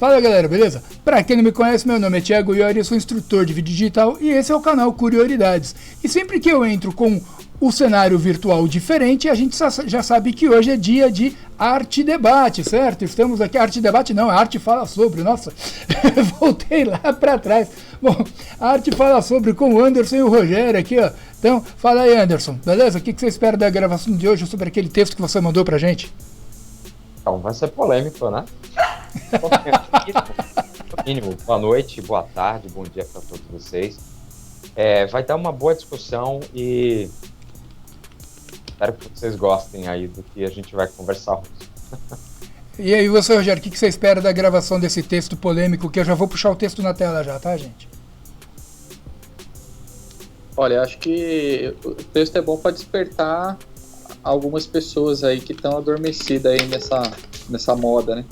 Fala galera, beleza? Pra quem não me conhece, meu nome é Thiago Iori, eu sou instrutor de vídeo digital e esse é o canal Curiosidades. E sempre que eu entro com o cenário virtual diferente, a gente já sabe que hoje é dia de Arte Debate, certo? Estamos aqui, Arte Debate não, a Arte Fala Sobre, nossa, voltei lá pra trás. Bom, a Arte Fala Sobre com o Anderson e o Rogério aqui, ó. Então, fala aí Anderson, beleza? O que você espera da gravação de hoje sobre aquele texto que você mandou pra gente? Então, vai ser polêmico, né? No mínimo, boa noite, boa tarde, bom dia para todos vocês. Vai dar uma boa discussão e espero que vocês gostem aí do que a gente vai conversar hoje. E aí você, Rogério, o que você espera da gravação desse texto polêmico, que eu já vou puxar o texto na tela já, tá, gente? Olha, acho que o texto é bom para despertar algumas pessoas aí que estão adormecidas aí nessa moda, né?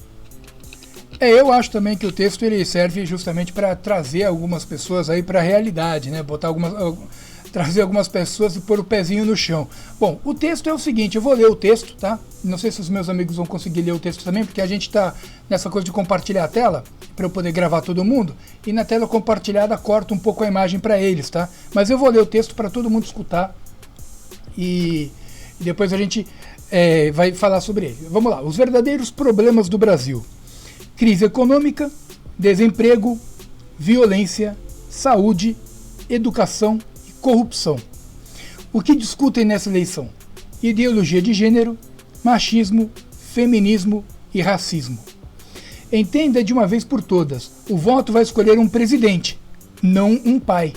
Eu acho também que o texto ele serve justamente para trazer algumas pessoas aí para a realidade, né? Trazer algumas pessoas e pôr o pezinho no chão. Bom, o texto é o seguinte, eu vou ler o texto, tá? Não sei se os meus amigos vão conseguir ler o texto também, porque a gente tá nessa coisa de compartilhar a tela, para eu poder gravar todo mundo, e na tela compartilhada corta um pouco a imagem para eles, tá? Mas eu vou ler o texto para todo mundo escutar e depois a gente vai falar sobre ele. Vamos lá, os verdadeiros problemas do Brasil. Crise econômica, desemprego, violência, saúde, educação e corrupção. O que discutem nessa eleição? Ideologia de gênero, machismo, feminismo e racismo. Entenda de uma vez por todas, o voto vai escolher um presidente, não um pai.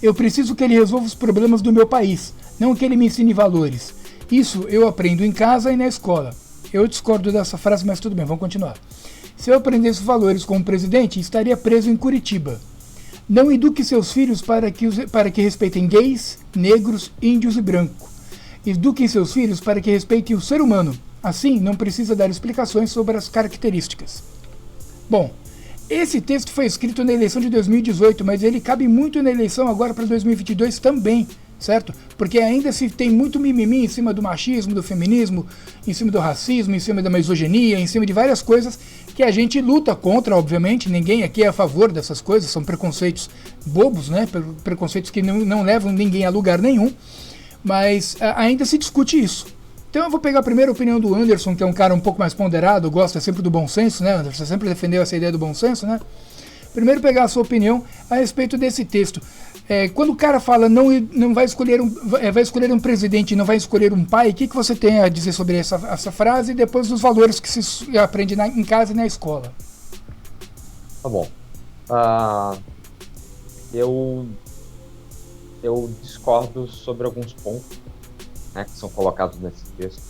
Eu preciso que ele resolva os problemas do meu país, não que ele me ensine valores. Isso eu aprendo em casa e na escola. Eu discordo dessa frase, mas tudo bem, vamos continuar. Se eu aprendesse valores como presidente, estaria preso em Curitiba. Não eduque seus filhos para que respeitem gays, negros, índios e brancos. Eduquem seus filhos para que respeitem o ser humano. Assim, não precisa dar explicações sobre as características. Bom, esse texto foi escrito na eleição de 2018, mas ele cabe muito na eleição agora para 2022 também, certo? Porque ainda se tem muito mimimi em cima do machismo, do feminismo, em cima do racismo, em cima da misoginia, em cima de várias coisas que a gente luta contra, obviamente. Ninguém aqui é a favor dessas coisas, são preconceitos bobos, né? Preconceitos que não levam ninguém a lugar nenhum, mas ainda se discute isso. Então eu vou pegar primeiro a opinião do Anderson, que é um cara um pouco mais ponderado, gosta sempre do bom senso, né, Anderson? Você sempre defendeu essa ideia do bom senso, né? Primeiro pegar a sua opinião a respeito desse texto. Quando o cara fala não vai escolher vai escolher um presidente e não vai escolher um pai, o que você tem a dizer sobre essa frase e depois dos valores que se aprende em casa e na escola? Tá bom. Eu discordo sobre alguns pontos, né, que são colocados nesse texto.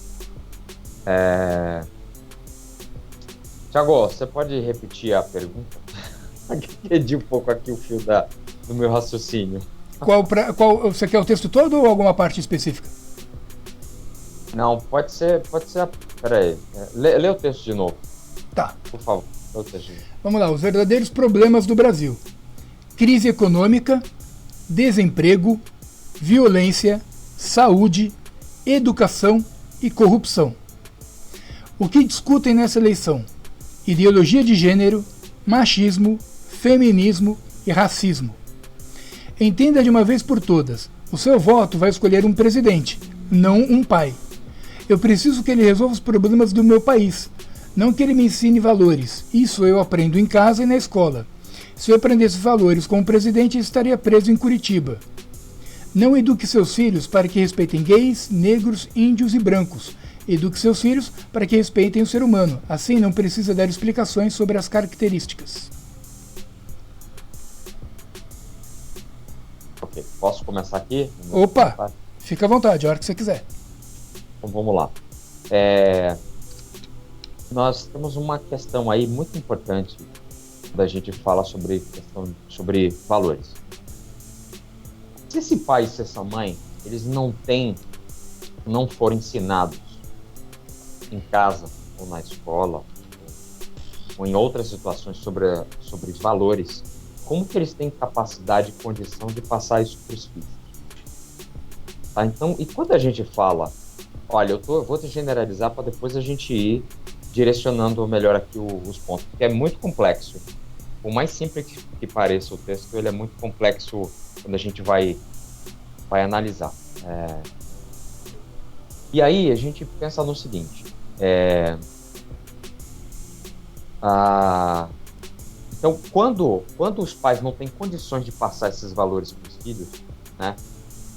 Tiago, você pode repetir a pergunta? Perdi um pouco aqui o fio do meu raciocínio. Você quer o texto todo ou alguma parte específica? Não, pode ser. Peraí, lê o texto de novo. Tá. Por favor, lê o texto de novo. Vamos lá, os verdadeiros problemas do Brasil. Crise econômica, desemprego, violência, saúde, educação e corrupção. O que discutem nessa eleição? Ideologia de gênero, machismo, feminismo e racismo. Entenda de uma vez por todas, o seu voto vai escolher um presidente, não um pai. Eu preciso que ele resolva os problemas do meu país, não que ele me ensine valores. Isso eu aprendo em casa e na escola. Se eu aprendesse valores como presidente, estaria preso em Curitiba. Não eduque seus filhos para que respeitem gays, negros, índios e brancos. Eduque seus filhos para que respeitem o ser humano. Assim não precisa dar explicações sobre as características. Ok, posso começar aqui? Opa, fica à vontade, a hora que você quiser. Então vamos lá. Nós temos uma questão aí muito importante quando a gente fala sobre valores. Se esse pai e se essa mãe, eles não foram ensinados em casa ou na escola ou em outras situações sobre os valores, como que eles têm capacidade e condição de passar isso para os filhos? Tá? Então, e quando a gente fala, olha, eu vou te generalizar para depois a gente ir direcionando melhor aqui os pontos, porque é muito complexo. Por mais simples que pareça o texto, ele é muito complexo quando a gente vai analisar. E aí a gente pensa no seguinte, então quando os pais não têm condições de passar esses valores para os filhos, né,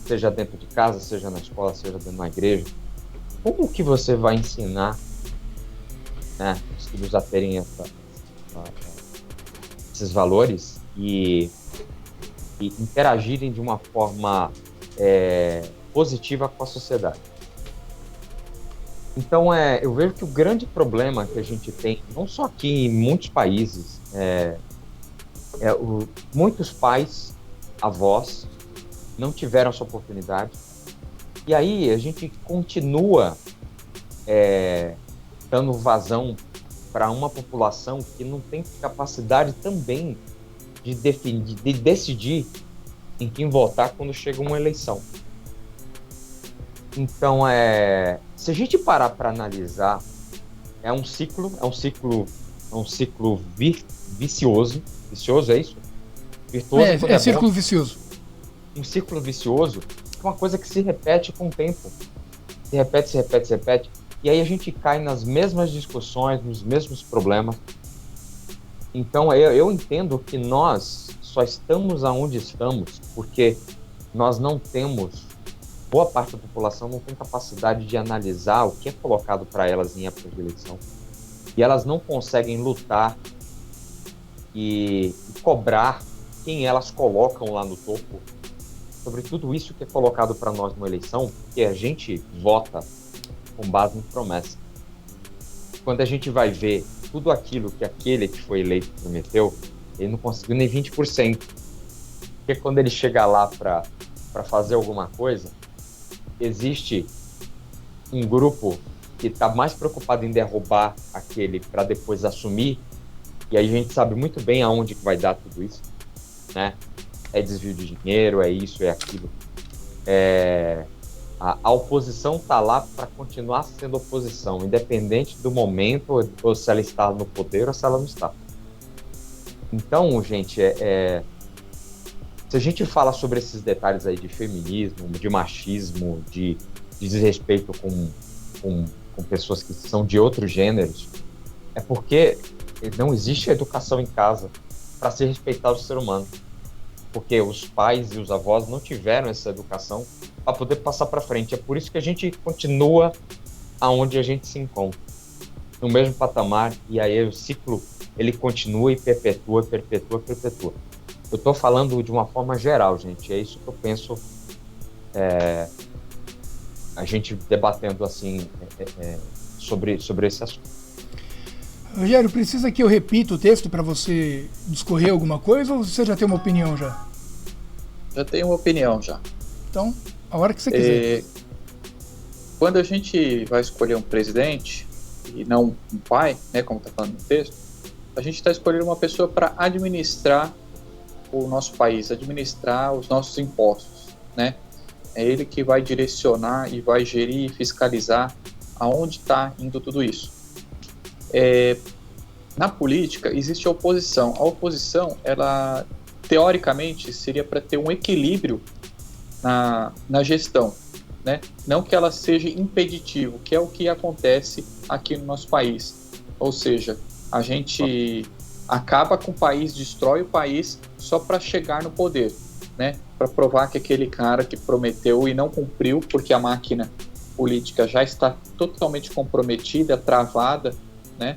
seja dentro de casa, seja na escola, seja dentro de uma igreja, como que você vai ensinar, né, os filhos a terem esses valores e interagirem de uma forma positiva com a sociedade? Então, eu vejo que o grande problema que a gente tem, não só aqui, em muitos países, muitos pais, avós, não tiveram essa oportunidade. E aí a gente continua dando vazão para uma população que não tem capacidade também de decidir em quem votar quando chega uma eleição. Então, se a gente parar para analisar, é um ciclo vicioso. Vicioso, é isso? Virtuoso. É círculo vicioso. Um círculo vicioso, uma coisa que se repete com o tempo. Se repete. E aí a gente cai nas mesmas discussões, nos mesmos problemas. Então, eu entendo que nós só estamos aonde estamos porque nós não temos, boa parte da população não tem capacidade de analisar o que é colocado para elas em época de eleição. E elas não conseguem lutar e cobrar quem elas colocam lá no topo sobre tudo isso que é colocado para nós numa eleição, porque a gente vota com base em promessa. Quando a gente vai ver tudo aquilo que aquele que foi eleito prometeu, ele não conseguiu nem 20%. Porque quando ele chega lá para fazer alguma coisa, existe um grupo que está mais preocupado em derrubar aquele para depois assumir, e aí a gente sabe muito bem aonde que vai dar tudo isso, né? É desvio de dinheiro, é isso, é aquilo. A oposição está lá para continuar sendo oposição, independente do momento, ou se ela está no poder ou se ela não está. Então, gente, se a gente fala sobre esses detalhes aí de feminismo, de machismo, de desrespeito com pessoas que são de outros gêneros, é porque não existe educação em casa para se respeitar o ser humano. Porque os pais e os avós não tiveram essa educação para poder passar para frente. É por isso que a gente continua aonde a gente se encontra, no mesmo patamar, e aí o ciclo ele continua e perpetua. Eu estou falando de uma forma geral, gente, é isso que eu penso, a gente debatendo assim sobre esse assunto. Rogério, precisa que eu repita o texto para você discorrer alguma coisa, ou você já tem uma opinião já? Já tenho uma opinião já. Então, a hora que você quiser. Quando a gente vai escolher um presidente, e não um pai, né, como está falando no texto, a gente está escolhendo uma pessoa para administrar o nosso país, administrar os nossos impostos, né? É ele que vai direcionar e vai gerir e fiscalizar aonde está indo tudo isso. Na política existe a oposição. A oposição, ela teoricamente seria para ter um equilíbrio na gestão, né? Não que ela seja impeditivo, que é o que acontece aqui no nosso país. Ou seja, a gente acaba com o país, destrói o país só para chegar no poder, né? Para provar que aquele cara que prometeu e não cumpriu, porque a máquina política já está totalmente comprometida, travada, né?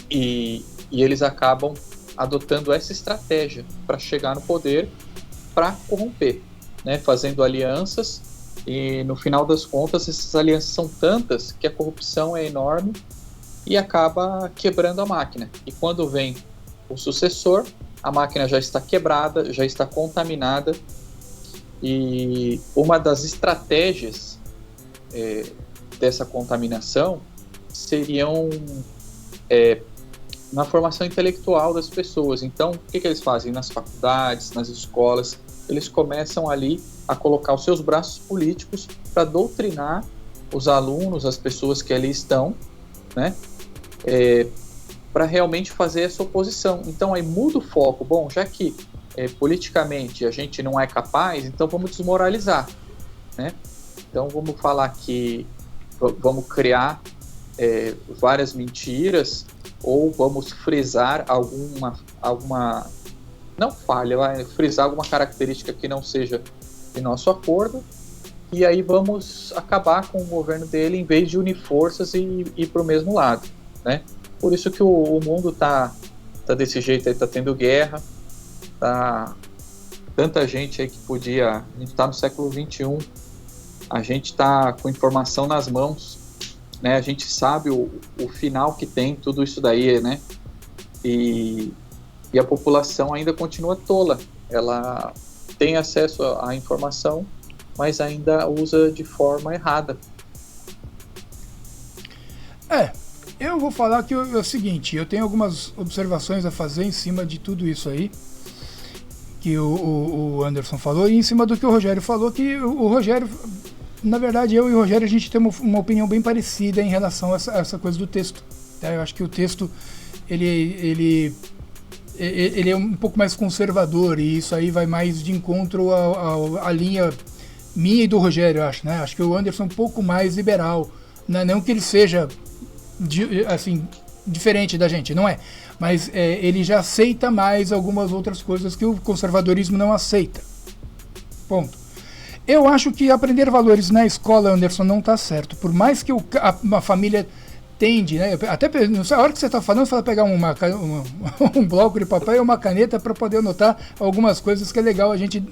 E eles acabam adotando essa estratégia para chegar no poder, para corromper, né? Fazendo alianças, e no final das contas essas alianças são tantas que a corrupção é enorme e acaba quebrando a máquina. E quando vem o sucessor, a máquina já está quebrada, já está contaminada, e uma das estratégias dessa contaminação seriam na formação intelectual das pessoas. Então, o que eles fazem? Nas faculdades, nas escolas, eles começam ali a colocar os seus braços políticos para doutrinar os alunos, as pessoas que ali estão, né? para realmente fazer essa oposição. Então aí muda o foco. Bom, já que politicamente a gente não é capaz, então vamos desmoralizar, né? Então vamos falar que vamos criar várias mentiras, ou vamos frisar alguma não falha, vai frisar alguma característica que não seja de nosso acordo, e aí vamos acabar com o governo dele, em vez de unir forças e ir para o mesmo lado, né? Por isso que o mundo tá desse jeito aí, tá tendo guerra, tá tanta gente aí que podia... A gente tá no século XXI, a gente tá com informação nas mãos, né? A gente sabe o final que tem tudo isso daí, né? E a população ainda continua tola. Ela tem acesso à informação, mas ainda usa de forma errada. Eu vou falar que é o seguinte, eu tenho algumas observações a fazer em cima de tudo isso aí que o Anderson falou, e em cima do que o Rogério falou, que o Rogério, na verdade, eu e o Rogério, a gente tem uma opinião bem parecida em relação a essa coisa do texto. Tá? Eu acho que o texto, ele é um pouco mais conservador, e isso aí vai mais de encontro à linha minha e do Rogério, eu acho, né? Acho que o Anderson é um pouco mais liberal, não que ele seja assim, diferente da gente, não é, mas ele já aceita mais algumas outras coisas que o conservadorismo não aceita, ponto. Eu acho que aprender valores na escola, Anderson, não está certo, por mais que uma família tende, né? Até a hora que você está falando, fala pegar um bloco de papel e uma caneta para poder anotar algumas coisas que é legal a gente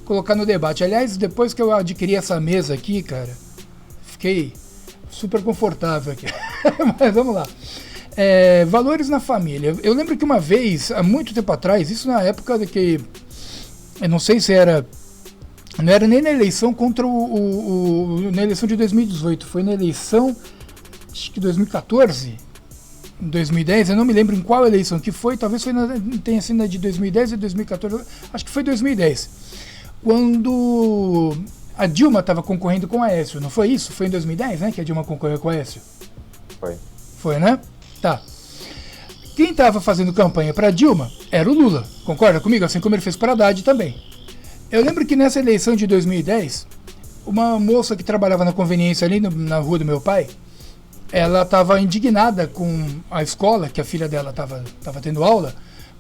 colocar no debate. Aliás, depois que eu adquiri essa mesa aqui, cara, fiquei super confortável aqui. Mas vamos lá. Valores na família. Eu lembro que uma vez, há muito tempo atrás, isso na época de que, eu não sei se era, não era nem na eleição contra na eleição de 2018, foi na eleição, acho que 2014, 2010, eu não me lembro em qual eleição que foi, talvez tenha sido na de 2010 e 2014, acho que foi 2010, quando a Dilma estava concorrendo com o Aécio, não foi isso? Foi em 2010, né, que a Dilma concorreu com o Aécio? Foi, né? Tá. Quem estava fazendo campanha para Dilma era o Lula, concorda comigo? Assim como ele fez para Haddad também. Eu lembro que nessa eleição de 2010, uma moça que trabalhava na conveniência ali na rua do meu pai, ela estava indignada com a escola, que a filha dela estava tendo aula,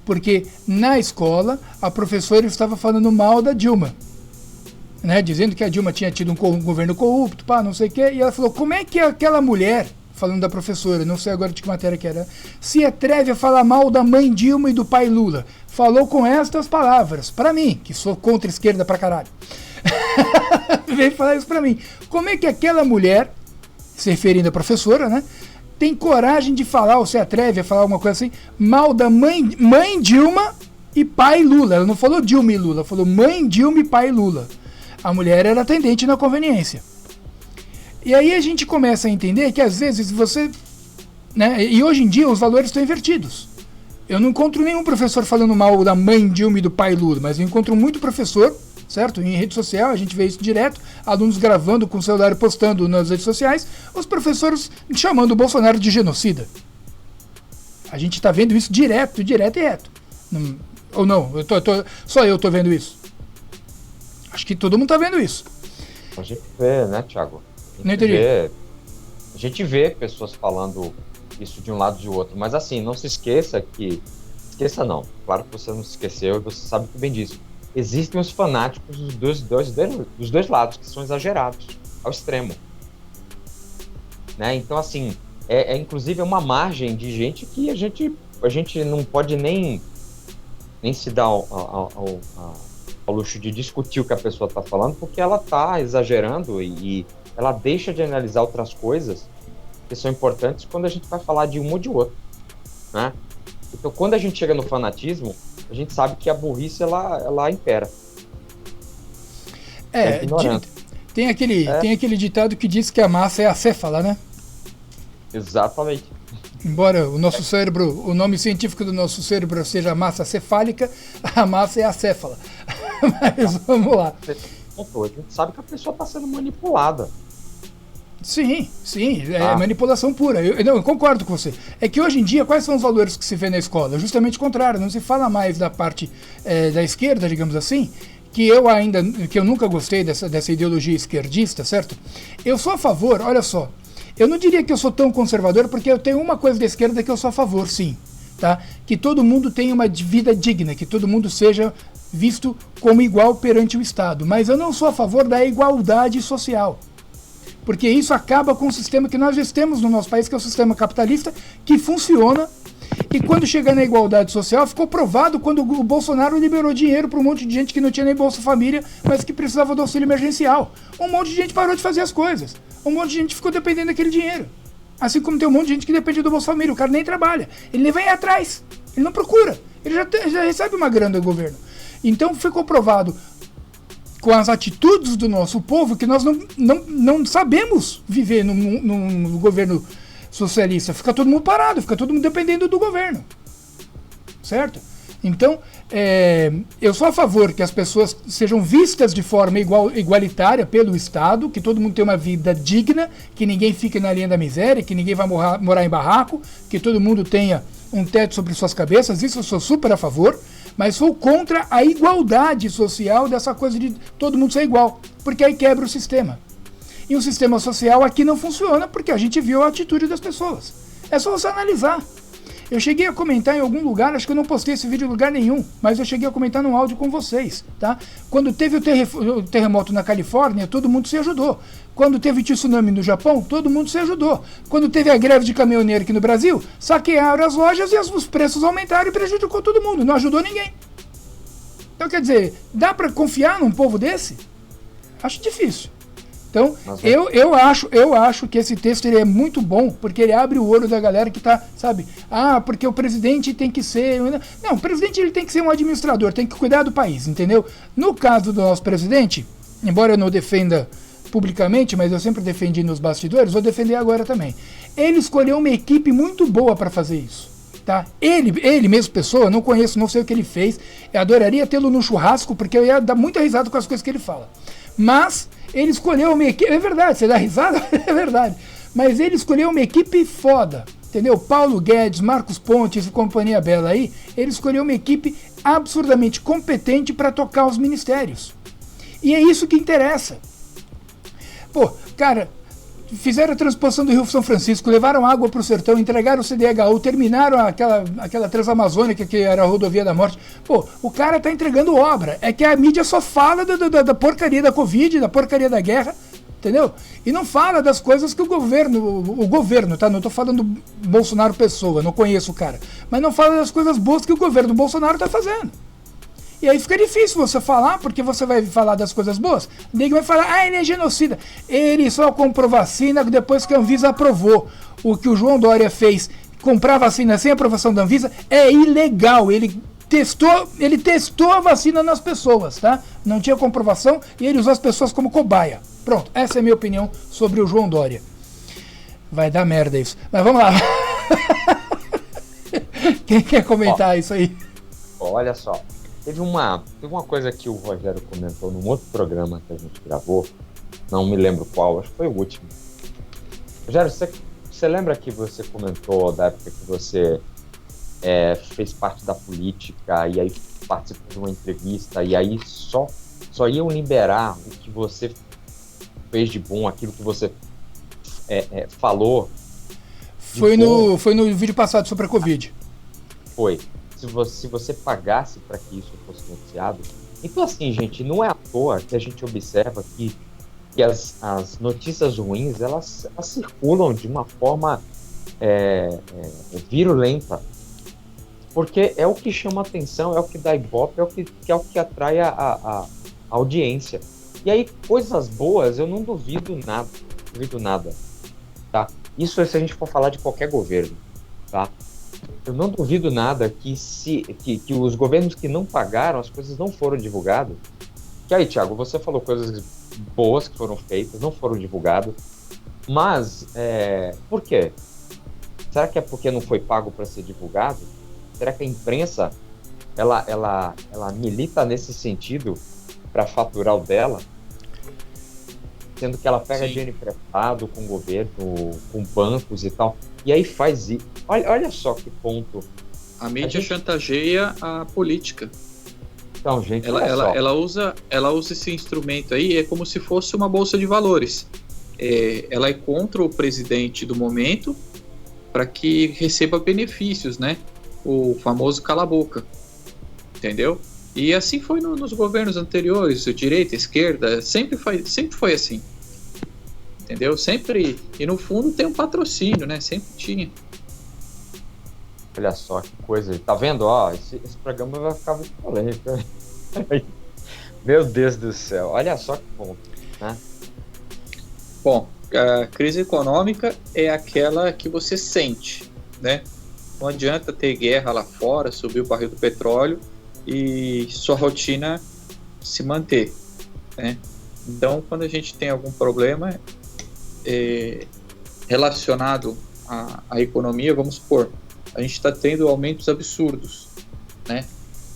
porque na escola a professora estava falando mal da Dilma, né, dizendo que a Dilma tinha tido um governo corrupto, não sei o quê, e ela falou, como é que aquela mulher, falando da professora, não sei agora de que matéria que era, se atreve a falar mal da mãe Dilma e do pai Lula? Falou com estas palavras, pra mim, que sou contra a esquerda pra caralho. Veio falar isso pra mim. Como é que aquela mulher, se referindo à professora, né, tem coragem de falar, ou se atreve a falar alguma coisa assim, mal da mãe Dilma e pai Lula? Ela não falou Dilma e Lula, ela falou mãe Dilma e pai Lula. A mulher era atendente na conveniência. E aí a gente começa a entender que às vezes você, né, e hoje em dia os valores estão invertidos. Eu não encontro nenhum professor falando mal da mãe Dilma e do pai Lula, mas eu encontro muito professor, certo? Em rede social, a gente vê isso direto, alunos gravando com o celular e postando nas redes sociais, os professores chamando o Bolsonaro de genocida. A gente está vendo isso direto e reto. Ou não? Só eu estou vendo isso. Acho que todo mundo está vendo isso. A gente vê, né, Thiago? Não entendi. A gente vê pessoas falando isso de um lado e de outro, mas assim, não se esqueça que... Esqueça não, claro que você não se esqueceu e você sabe muito bem disso. Existem os fanáticos dos dois lados, que são exagerados, ao extremo. Né? Então, assim, inclusive uma margem de gente que a gente não pode nem se dar ao luxo de discutir o que a pessoa está falando, porque ela está exagerando e ela deixa de analisar outras coisas que são importantes quando a gente vai falar de um ou de outro, né? Então, quando a gente chega no fanatismo, a gente sabe que a burrice, ela impera. Tem aquele ditado que diz que a massa é acéfala, né? Exatamente. Embora o nosso cérebro, o nome científico do nosso cérebro seja massa cefálica, a massa é acéfala. Mas vamos lá. A gente sabe que a pessoa está sendo manipulada. Sim, é manipulação pura. Eu concordo com você. É que hoje em dia, quais são os valores que se vê na escola? Justamente o contrário, não se fala mais da parte da esquerda, digamos assim, que eu nunca gostei dessa ideologia esquerdista, certo? Eu sou a favor, olha só, eu não diria que eu sou tão conservador, porque eu tenho uma coisa da esquerda que eu sou a favor, sim, tá? Que todo mundo tenha uma vida digna, que todo mundo seja visto como igual perante o Estado, mas eu não sou a favor da igualdade social. Porque isso acaba com o sistema que nós já temos no nosso país, que é o sistema capitalista, que funciona. E quando chega na igualdade social, ficou provado quando o Bolsonaro liberou dinheiro para um monte de gente que não tinha nem Bolsa Família, mas que precisava do auxílio emergencial. Um monte de gente parou de fazer as coisas. Um monte de gente ficou dependendo daquele dinheiro. Assim como tem um monte de gente que depende do Bolsa Família. O cara nem trabalha. Ele nem vai atrás. Ele não procura. Ele já recebe uma grana do governo. Então ficou provado, com as atitudes do nosso povo, que nós não sabemos viver num governo socialista. Fica todo mundo parado, fica todo mundo dependendo do governo. Certo? Então, eu sou a favor que as pessoas sejam vistas de forma igualitária pelo Estado, que todo mundo tenha uma vida digna, que ninguém fique na linha da miséria, que ninguém vai morar em barraco, que todo mundo tenha um teto sobre suas cabeças. Isso eu sou super a favor. Mas sou contra a igualdade social, dessa coisa de todo mundo ser igual, porque aí quebra o sistema. E o sistema social aqui não funciona porque a gente viu a atitude das pessoas. É só você analisar. Eu cheguei a comentar em algum lugar, acho que eu não postei esse vídeo em lugar nenhum, mas eu cheguei a comentar num áudio com vocês, tá? Quando teve o terremoto na Califórnia, todo mundo se ajudou. Quando teve tsunami no Japão, todo mundo se ajudou. Quando teve a greve de caminhoneiro aqui no Brasil, saquearam as lojas e os preços aumentaram e prejudicou todo mundo, não ajudou ninguém. Então, quer dizer, dá para confiar num povo desse? Acho difícil. Então, eu acho que esse texto ele é muito bom, porque ele abre o olho da galera que tá, sabe, porque o presidente tem que ser... Não, o presidente ele tem que ser um administrador, tem que cuidar do país, entendeu? No caso do nosso presidente, embora eu não defenda publicamente, mas eu sempre defendi nos bastidores, vou defender agora também. Ele escolheu uma equipe muito boa para fazer isso. Tá? Ele mesmo, pessoa, não conheço, não sei o que ele fez, eu adoraria tê-lo no churrasco, porque eu ia dar muita risada com as coisas que ele fala. Mas ele escolheu uma equipe, é verdade, você dá risada? É verdade. Mas ele escolheu uma equipe foda, entendeu? Paulo Guedes, Marcos Pontes e companhia bela aí, ele escolheu uma equipe absurdamente competente para tocar os ministérios. E é isso que interessa. Pô, cara, fizeram a transposição do Rio São Francisco, levaram água para o sertão, entregaram o CDHU, terminaram aquela Transamazônica que era a rodovia da morte. Pô, o cara tá entregando obra. É que a mídia só fala da porcaria da Covid, da porcaria da guerra, entendeu? E não fala das coisas que o governo, tá? Não tô falando do Bolsonaro pessoa, não conheço o cara. Mas não fala das coisas boas que o governo Bolsonaro tá fazendo. E aí fica difícil você falar, porque você vai falar das coisas boas. Ninguém vai falar, ele é genocida. Ele só comprou vacina depois que a Anvisa aprovou. O que o João Dória fez, comprar vacina sem aprovação da Anvisa, é ilegal. Ele testou a vacina nas pessoas, tá? Não tinha comprovação e ele usou as pessoas como cobaia. Pronto, essa é a minha opinião sobre o João Dória. Vai dar merda isso. Mas vamos lá. Quem quer comentar isso aí? Olha só. Teve uma coisa que o Rogério comentou num outro programa que a gente gravou, não me lembro qual, acho que foi o último. Rogério, você lembra que você comentou da época que você fez parte da política e aí participou de uma entrevista e aí só iam liberar o que você fez de bom, aquilo que você falou? Foi no vídeo passado sobre a Covid. Foi. Se você pagasse para que isso fosse noticiado. Então, assim, gente, não é à toa que a gente observa que as notícias ruins, elas circulam de uma forma virulenta. Porque é o que chama atenção, é o que dá ibope, é o que atrai a audiência. E aí, coisas boas, eu não duvido nada, tá? Isso é se a gente for falar de qualquer governo, tá? Eu não duvido nada que os governos que não pagaram, as coisas não foram divulgadas. Que aí, Thiago, você falou coisas boas que foram feitas, não foram divulgadas. Mas, por quê? Será que é porque não foi pago para ser divulgado? Será que a imprensa, ela milita nesse sentido para faturar o dela? sendo que ela pega Sim. dinheiro emprestado com o governo, com bancos e tal, e aí faz isso. Olha só que ponto. A mídia chantageia a política. Então, gente, olha só. Ela usa esse instrumento aí, é como se fosse uma bolsa de valores. Ela é contra o presidente do momento para que receba benefícios, né? O famoso cala-boca, entendeu? E assim foi nos governos anteriores, direita, esquerda, sempre foi assim, entendeu? Sempre, e no fundo tem um patrocínio, né? Sempre tinha. Olha só que coisa. Tá vendo? Ó, esse programa vai ficar muito polêmico. Meu Deus do céu. Olha só que ponto, né? Bom, a crise econômica é aquela que você sente, né? Não adianta ter guerra lá fora, subir o barril do petróleo e sua rotina se manter, né? Então, quando a gente tem algum problema relacionado à economia, vamos supor, a gente está tendo aumentos absurdos, né,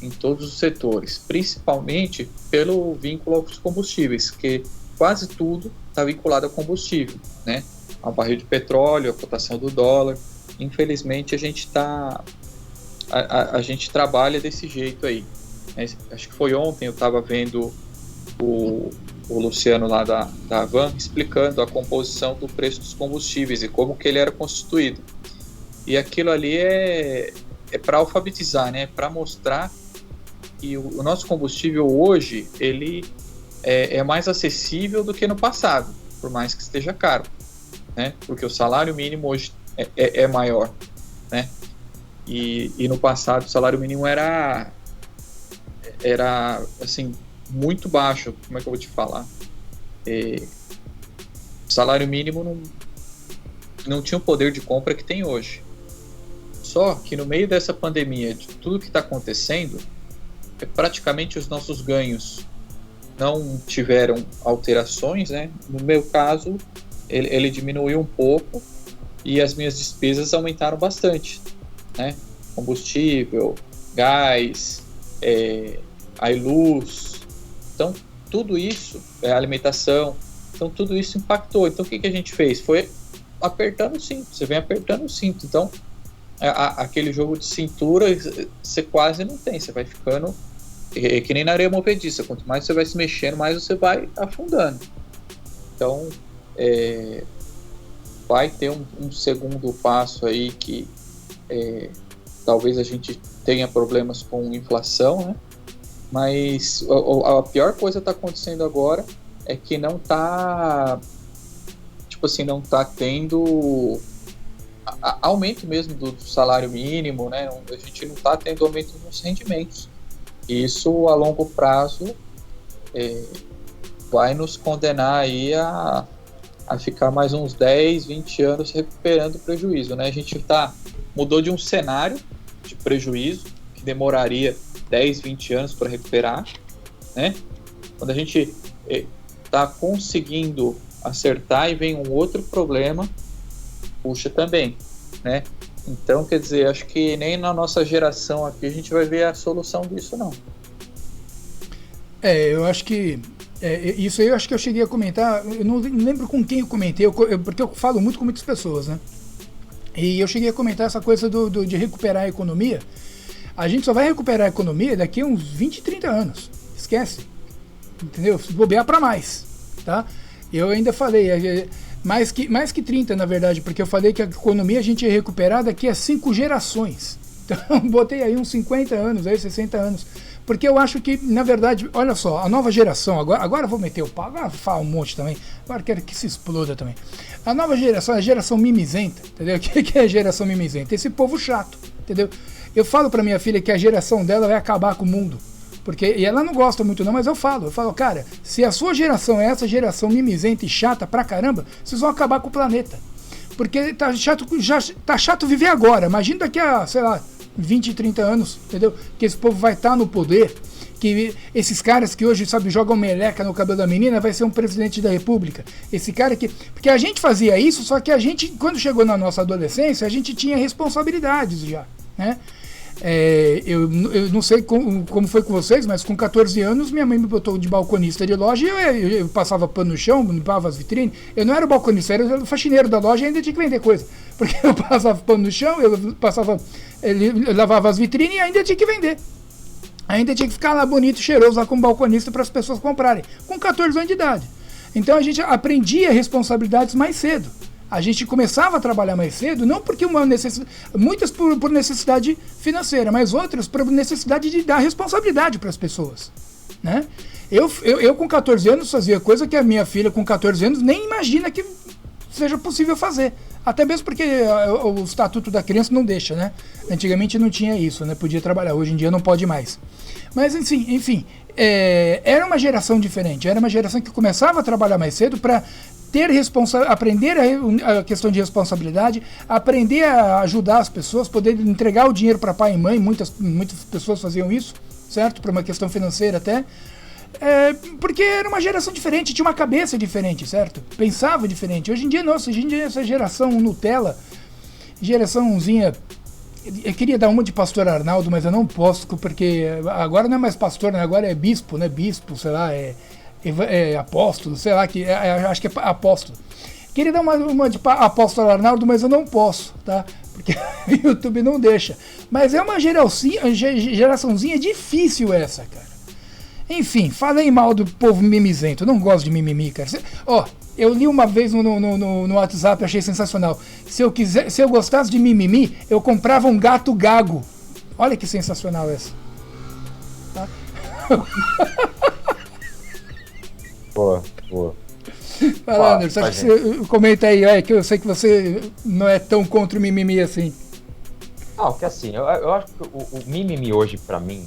em todos os setores, principalmente pelo vínculo aos combustíveis, que quase tudo está vinculado ao combustível, né, ao barril de petróleo, à cotação do dólar. Infelizmente, a gente trabalha desse jeito aí, né? Acho que foi ontem, eu estava vendo o Luciano lá da Havan explicando a composição do preço dos combustíveis e como que ele era constituído. E aquilo ali é para alfabetizar, né? Para mostrar que o nosso combustível hoje ele é mais acessível do que no passado, por mais que esteja caro, né? Porque o salário mínimo hoje é maior, né? E no passado o salário mínimo era assim muito baixo. Como é que eu vou te falar? O salário mínimo não tinha o poder de compra que tem hoje. Só que no meio dessa pandemia, de tudo que está acontecendo, praticamente os nossos ganhos não tiveram alterações, né? No meu caso, ele diminuiu um pouco e as minhas despesas aumentaram bastante, né? Combustível, gás, a luz, então tudo isso, alimentação, então tudo isso impactou. Então o que a gente fez? Foi apertando o cinto, você vem apertando o cinto, então aquele jogo de cintura você quase não tem, você vai ficando que nem na areia movediça, quanto mais você vai se mexendo, mais você vai afundando. Então vai ter um segundo passo aí que talvez a gente tenha problemas com inflação, né? Mas a pior coisa que está acontecendo agora é que não está não está tendo aumento mesmo do salário mínimo, né? A gente não está tendo aumento nos rendimentos. E isso, a longo prazo, vai nos condenar aí a ficar mais uns 10, 20 anos recuperando o prejuízo, né? A gente mudou de um cenário de prejuízo que demoraria 10, 20 anos para recuperar, né? Quando a gente está conseguindo acertar e vem um outro problema, puxa também, né? Então, quer dizer, acho que nem na nossa geração aqui a gente vai ver a solução disso, não. Eu acho que isso aí eu acho que eu cheguei a comentar, eu não lembro com quem eu comentei, porque eu falo muito com muitas pessoas, né? E eu cheguei a comentar essa coisa de recuperar a economia. A gente só vai recuperar a economia daqui a uns 20, 30 anos. Esquece. Entendeu? Se bobear para mais, tá? Eu ainda falei, mais que 30, na verdade, porque eu falei que a economia a gente ia recuperar daqui a 5 gerações. Então, botei aí uns 50 anos, aí 60 anos. Porque eu acho que, na verdade, olha só, a nova geração, agora eu vou meter o pau, agora vou falar um monte também, agora quero que se exploda também. A nova geração é a geração mimizenta, entendeu? O que é a geração mimizenta? Esse povo chato, entendeu? Eu falo pra minha filha que a geração dela vai acabar com o mundo. E ela não gosta muito não, mas eu falo, cara, se a sua geração é essa geração mimizenta e chata pra caramba, vocês vão acabar com o planeta. Porque tá chato viver agora, imagina daqui a, sei lá, 20, 30 anos, entendeu? Que esse povo vai estar no poder, que esses caras que hoje, sabe, jogam meleca no cabelo da menina, vai ser um presidente da república. Esse cara que... Porque a gente fazia isso, só que a gente, quando chegou na nossa adolescência, a gente tinha responsabilidades já, né? Eu não sei como foi com vocês, mas com 14 anos minha mãe me botou de balconista de loja e eu passava pano no chão, limpava as vitrines. Eu não era o balconista, eu era o faxineiro da loja e ainda tinha que vender coisa. Porque eu passava pano no chão, eu lavava as vitrines e ainda tinha que vender. Ainda tinha que ficar lá bonito, cheiroso, lá como balconista para as pessoas comprarem. Com 14 anos de idade. Então a gente aprendia responsabilidades mais cedo. A gente começava a trabalhar mais cedo, não porque muitas por necessidade financeira, mas outras por necessidade de dar responsabilidade para as pessoas, né? Eu com 14 anos fazia coisa que a minha filha com 14 anos nem imagina que seja possível fazer. Até mesmo porque o estatuto da criança não deixa, né? Antigamente não tinha isso, né? Podia trabalhar, hoje em dia não pode mais. Mas enfim, era uma geração diferente, era uma geração que começava a trabalhar mais cedo para aprender a questão de responsabilidade, aprender a ajudar as pessoas, poder entregar o dinheiro para pai e mãe, muitas pessoas faziam isso, certo? Para uma questão financeira até, porque era uma geração diferente, tinha uma cabeça diferente, certo? Pensava diferente. Hoje em dia, nossa, hoje em dia essa geração Nutella, geraçãozinha... Eu queria dar uma de pastor Arnaldo, mas eu não posso, porque agora não é mais pastor, né? Agora é bispo, né? Bispo, sei lá, apóstolo, sei lá, acho que é apóstolo. Queria dar uma de apóstolo Arnaldo, mas eu não posso, tá? Porque o YouTube não deixa. Mas é uma geraçãozinha difícil essa, cara. Enfim, falei mal do povo mimizento, eu não gosto de mimimi, cara. Eu li uma vez no WhatsApp, achei sensacional. Se eu gostasse de mimimi, eu comprava um gato gago. Olha que sensacional essa. Tá? Boa. Vai lá, Anderson, comenta aí, que eu sei que você não é tão contra o mimimi assim. Não, que assim, eu acho que o mimimi hoje, pra mim,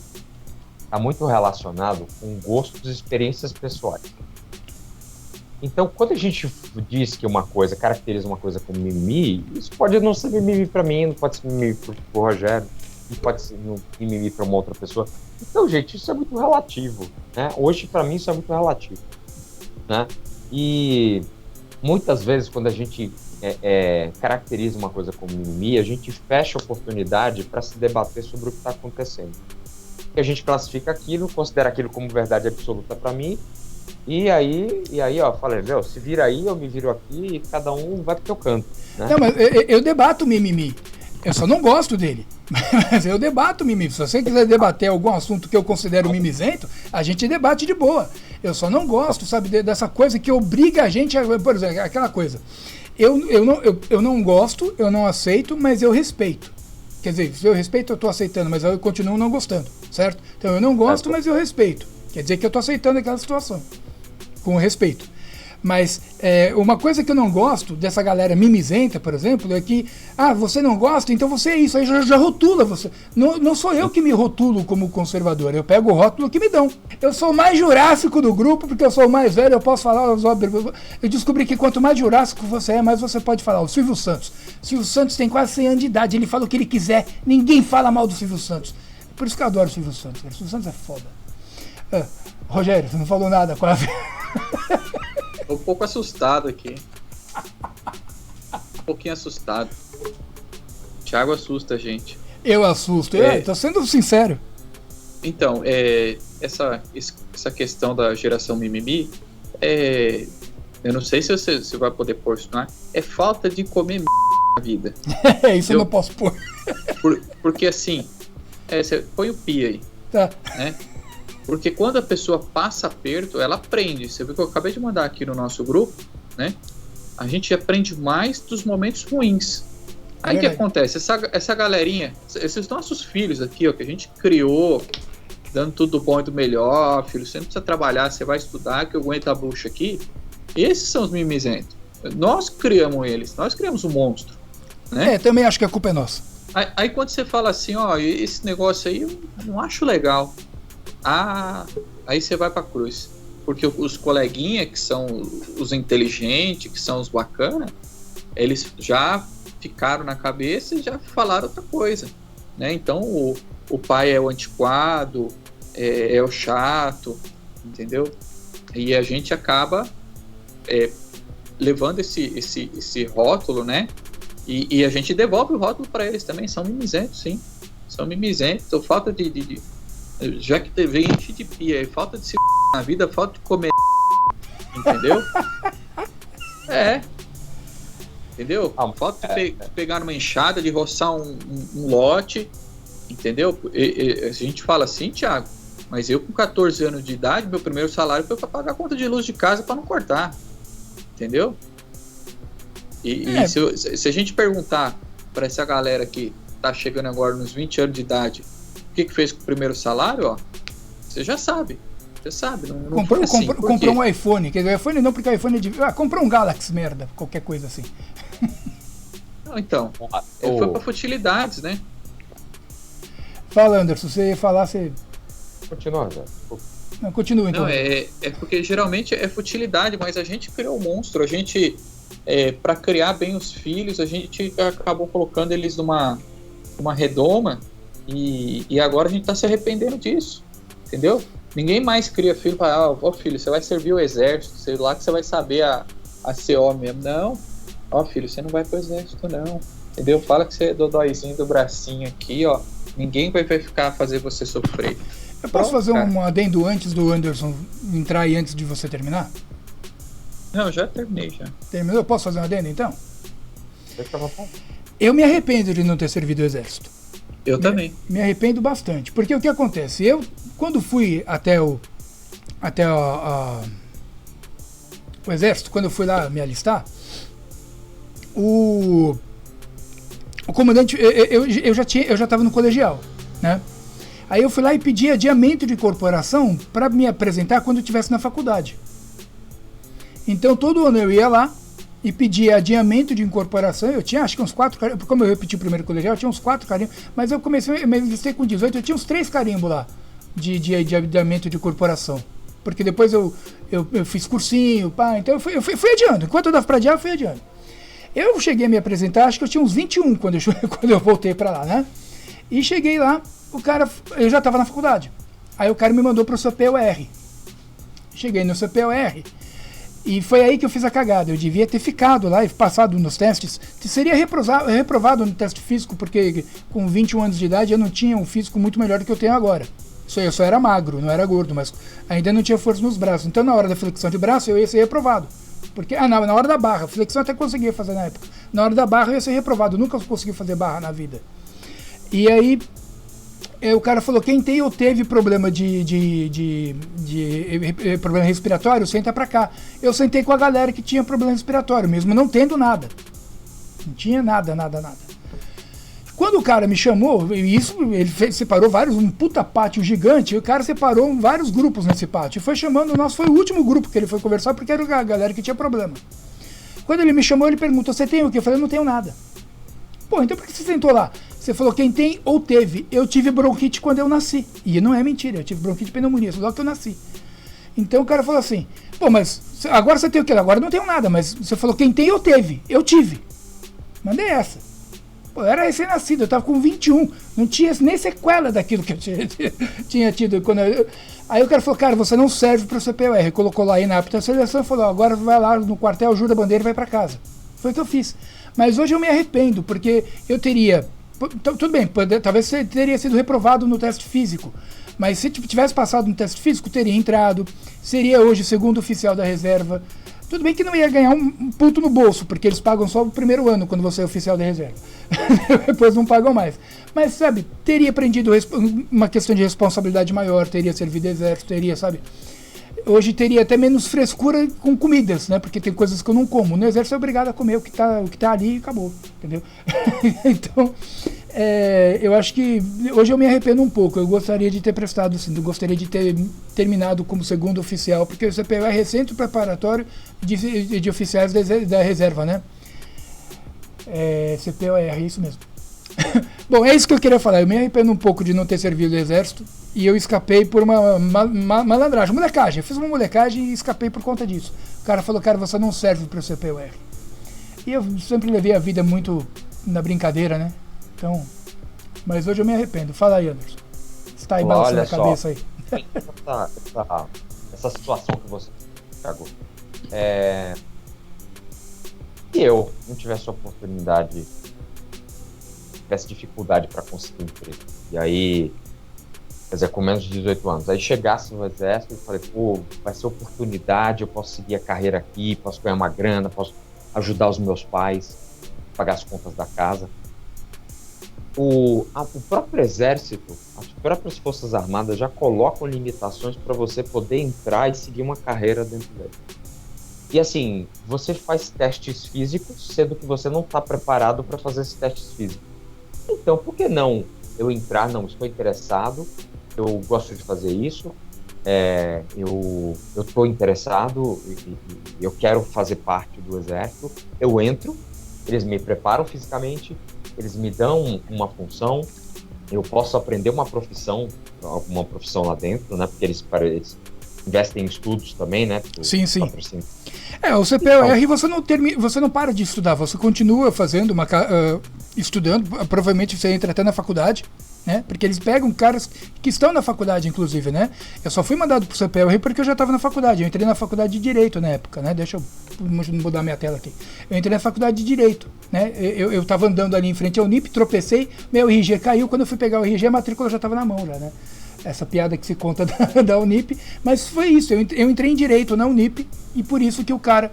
tá muito relacionado com gostos e experiências pessoais. Então, quando a gente diz que uma coisa caracteriza uma coisa como mimimi, isso pode não ser mimimi pra mim, não pode ser mimimi pro Rogério, não pode ser mimimi pra uma outra pessoa. Então, gente, isso é muito relativo, né? Hoje, pra mim, isso é muito relativo, né? E muitas vezes, quando a gente caracteriza uma coisa como mimimi, a gente fecha a oportunidade para se debater sobre o que está acontecendo. Porque a gente classifica aquilo, considera aquilo como verdade absoluta para mim, e aí, ó, falei, se vira aí, eu me viro aqui, e cada um vai pro seu canto, né? Não, mas eu debato o mimimi. Eu só não gosto dele. Mas eu debato o mimimi. Se você quiser debater algum assunto que eu considero mimizento, a gente debate de boa. Eu só não gosto, sabe, dessa coisa que obriga a gente a... Por exemplo, aquela coisa. Eu não gosto, eu não aceito, mas eu respeito. Quer dizer, se eu respeito, eu estou aceitando, mas eu continuo não gostando, certo? Então eu não gosto, mas eu respeito. Quer dizer que eu estou aceitando aquela situação. Com respeito. Mas uma coisa que eu não gosto dessa galera mimizenta, por exemplo, é que você não gosta, então você é isso, aí já rotula você. Não sou eu que me rotulo como conservador, eu pego o rótulo que me dão. Eu sou o mais jurássico do grupo, porque eu sou o mais velho, eu posso falar. Eu descobri que quanto mais jurássico você é, mais você pode falar. O Silvio Santos. O Silvio Santos tem quase 100 anos de idade, ele fala o que ele quiser, ninguém fala mal do Silvio Santos. Por isso que eu adoro o Silvio Santos, cara. O Silvio Santos é foda. Rogério, você não falou nada, quase. Tô um pouco assustado aqui. Um pouquinho assustado. Thiago assusta a gente. Eu assusto. Tô sendo sincero. Então, essa questão da geração mimimi, eu não sei se você vai poder pôr isso, não é? É falta de comer na vida. Isso eu não posso pôr. Porque assim, você põe o pi aí. Tá. Né? Porque quando a pessoa passa aperto, ela aprende. Você viu que eu acabei de mandar aqui no nosso grupo, né? A gente aprende mais dos momentos ruins. Aí o que acontece? Essa galerinha, esses nossos filhos aqui, ó, que a gente criou, dando tudo do bom e do melhor, filho, você não precisa trabalhar, você vai estudar, que eu aguento a bucha aqui. Esses são os mimizentos. Nós criamos eles, nós criamos um monstro. Né? Também acho que a culpa é nossa. Aí quando você fala assim, ó, esse negócio aí eu não acho legal. Aí você vai pra cruz. Porque os coleguinha, que são os inteligentes, que são os bacana, eles já ficaram na cabeça e já falaram outra coisa, né? Então o pai é o antiquado, é o chato, entendeu? E a gente acaba levando esse rótulo, né? E a gente devolve o rótulo para eles também, são mimizentos, sim. São mimizentos, falta de já que vem enche de pia, falta de se na vida, falta de comer, entendeu? Entendeu? Falta de pegar uma enxada, de roçar um lote, entendeu? A gente fala assim, Thiago, mas eu com 14 anos de idade, meu primeiro salário foi para pagar a conta de luz de casa para não cortar, entendeu? E se a gente perguntar para essa galera que tá chegando agora nos 20 anos de idade, o que fez com o primeiro salário, ó, você já sabe. Você sabe, não foi assim. Comprou um iPhone, quer dizer, iPhone não, porque o iPhone é de... comprou um Galaxy, merda, qualquer coisa assim. Não, então, foi pra futilidades, né? Fala, Anderson, você ia falar, você... Continua, Zé. Não, continua, então. Não, é porque geralmente é futilidade, mas a gente criou um monstro, a gente, para criar bem os filhos, a gente acabou colocando eles numa redoma e agora a gente tá se arrependendo disso, entendeu? Ninguém mais cria filho para, filho, você vai servir o exército, sei lá que você vai saber a ser homem mesmo. Não, filho, você não vai pro exército não, entendeu? Fala que você é dodóizinho do bracinho aqui, ó, ninguém vai ficar fazer você sofrer. Eu posso fazer um adendo antes do Anderson entrar aí, antes de você terminar? Não, já terminei, já. Terminou? Eu posso fazer um adendo, então? Eu me arrependo de não ter servido o exército. Eu também. Me arrependo bastante. Porque o que acontece? Eu, quando fui até o exército, quando eu fui lá me alistar, o comandante, eu já estava no colegial, né? Aí eu fui lá e pedi adiamento de incorporação para me apresentar quando eu estivesse na faculdade. Então todo ano eu ia lá e pedia adiamento de incorporação. Eu tinha acho que uns 4 carimbos, como eu repeti o primeiro colegial, eu tinha uns 4 carimbos, mas eu me alistei com 18, eu tinha uns 3 carimbos lá de adiamento de incorporação. Porque depois eu fiz cursinho, então eu fui adiando. Enquanto eu dava para adiar, eu fui adiando. Eu cheguei a me apresentar, acho que eu tinha uns 21 quando eu voltei para lá, né? E cheguei lá, o cara, eu já estava na faculdade. Aí o cara me mandou para o CPUR. Cheguei no CPUR e foi aí que eu fiz a cagada. Eu devia ter ficado lá e passado nos testes. Seria reprovado no teste físico, porque com 21 anos de idade eu não tinha um físico muito melhor do que eu tenho agora. Eu só era magro, não era gordo, mas ainda não tinha força nos braços. Então na hora da flexão de braço eu ia ser reprovado. Porque, na hora da barra, flexão eu até conseguia fazer na época. Na hora da barra eu ia ser reprovado, eu nunca consegui fazer barra na vida. E aí o cara falou, quem tem ou teve problema de problema respiratório, senta pra cá. Eu sentei com a galera que tinha problema respiratório, mesmo não tendo nada. Não tinha nada. Quando o cara me chamou, ele separou um puta pátio gigante, e o cara separou vários grupos nesse pátio. E foi chamando, foi o último grupo que ele foi conversar, porque era a galera que tinha problema. Quando ele me chamou, ele perguntou, você tem o quê? Eu falei, não tenho nada. Pô, então por que você sentou lá? Você falou quem tem ou teve. Eu tive bronquite quando eu nasci. E não é mentira, eu tive bronquite e pneumonia, logo que eu nasci. Então o cara falou assim, pô, mas agora você tem o quê? Agora eu não tenho nada, mas você falou quem tem ou teve. Eu tive. Mandei essa. Pô, eu era recém-nascido, eu tava com 21. Não tinha nem sequela daquilo que eu tinha tido. Aí o cara falou, cara, você não serve pro CPUR. Colocou lá aí na apta seleção e falou, agora vai lá no quartel, jura a bandeira e vai pra casa. Foi o que eu fiz. Mas hoje eu me arrependo, porque eu teria... Tudo bem, talvez você teria sido reprovado no teste físico, mas se tivesse passado no teste físico, teria entrado, seria hoje segundo oficial da reserva. Tudo bem que não ia ganhar um ponto no bolso, porque eles pagam só o primeiro ano quando você é oficial da reserva. Depois não pagam mais. Mas, sabe, teria aprendido uma questão de responsabilidade maior, teria servido exército, teria, sabe... Hoje teria até menos frescura com comidas, né? Porque tem coisas que eu não como. No exército é obrigado a comer o que tá ali e acabou, entendeu? Então, eu acho que hoje eu me arrependo um pouco. Eu gostaria de ter prestado, sim, eu gostaria de ter terminado como segundo oficial, porque o CPUR é centro preparatório de oficiais da reserva, né? CPUR, é isso mesmo. Bom, é isso que eu queria falar. Eu me arrependo um pouco de não ter servido o exército e eu escapei por uma malandragem, molecagem. Eu fiz uma molecagem e escapei por conta disso. O cara falou, cara, você não serve para o CPUR. E eu sempre levei a vida muito na brincadeira, né? Então, mas hoje eu me arrependo. Fala aí, Anderson. Você está aí balançando a cabeça aí. Essa situação que você cagou. Se eu não tivesse a oportunidade tivesse dificuldade para conseguir um emprego. E aí, quer dizer, com menos de 18 anos. Aí chegasse no exército e falei, pô, vai ser oportunidade, eu posso seguir a carreira aqui, posso ganhar uma grana, posso ajudar os meus pais, pagar as contas da casa. O próprio exército, as próprias forças armadas já colocam limitações para você poder entrar e seguir uma carreira dentro dele. E assim, você faz testes físicos, sendo que você não está preparado para fazer esses testes físicos. Então, por que não eu entrar? Não, estou interessado, eu gosto de fazer isso, eu estou interessado e eu quero fazer parte do exército. Eu entro, eles me preparam fisicamente, eles me dão uma função, eu posso aprender uma profissão lá dentro, né? Porque eles investem em estudos também, né? Sim. O CPOR você não para de estudar, você continua fazendo estudando, provavelmente você entra até na faculdade, né? Porque eles pegam caras que estão na faculdade, inclusive, né? Eu só fui mandado pro CPOR porque eu já estava na faculdade, eu entrei na faculdade de Direito na época, né? Deixa eu mudar minha tela aqui. Eu entrei na faculdade de Direito, né? Eu estava andando ali em frente ao Unip, tropecei, meu RG caiu, quando eu fui pegar o RG, a matrícula já estava na mão, já, né? Essa piada que se conta da Unip, mas foi isso, eu entrei em Direito na Unip e por isso que o cara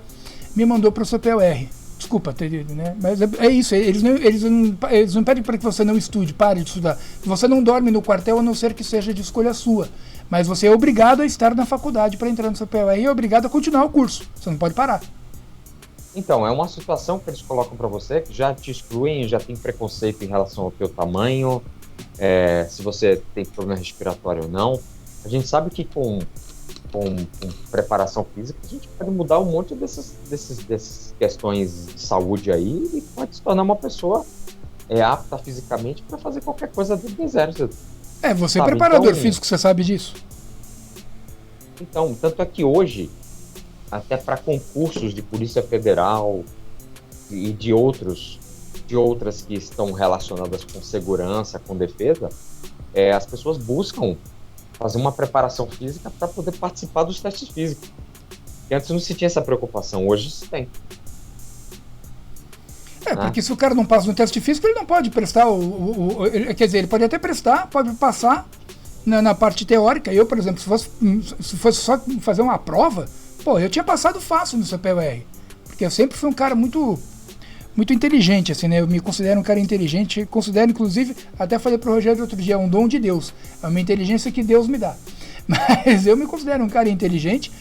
me mandou para o CPOR. Desculpa, né? Mas é isso, eles não pedem para que você não estude, pare de estudar. Você não dorme no quartel a não ser que seja de escolha sua, mas você é obrigado a estar na faculdade para entrar no CPOR e é obrigado a continuar o curso, você não pode parar. Então, é uma situação que eles colocam para você que já te excluem, já tem preconceito em relação ao teu tamanho, se você tem problema respiratório ou não. A gente sabe que com preparação física a gente pode mudar um monte dessas questões de saúde aí e pode se tornar uma pessoa apta fisicamente para fazer qualquer coisa dentro do exército. Você é preparador físico, você sabe disso. Então, tanto é que hoje, até para concursos de Polícia Federal e de outras que estão relacionadas com segurança, com defesa, as pessoas buscam fazer uma preparação física para poder participar dos testes físicos. E antes não se tinha essa preocupação, hoje se tem. Porque se o cara não passa no teste físico, ele não pode prestar quer dizer, ele pode até prestar, pode passar na parte teórica. Eu, por exemplo, se fosse só fazer uma prova, eu tinha passado fácil no CPOR, porque eu sempre fui um cara muito inteligente, assim, né? Eu me considero um cara inteligente, considero, inclusive, até falei pro Rogério outro dia, é um dom de Deus, é uma inteligência que Deus me dá. Mas eu me considero um cara inteligente,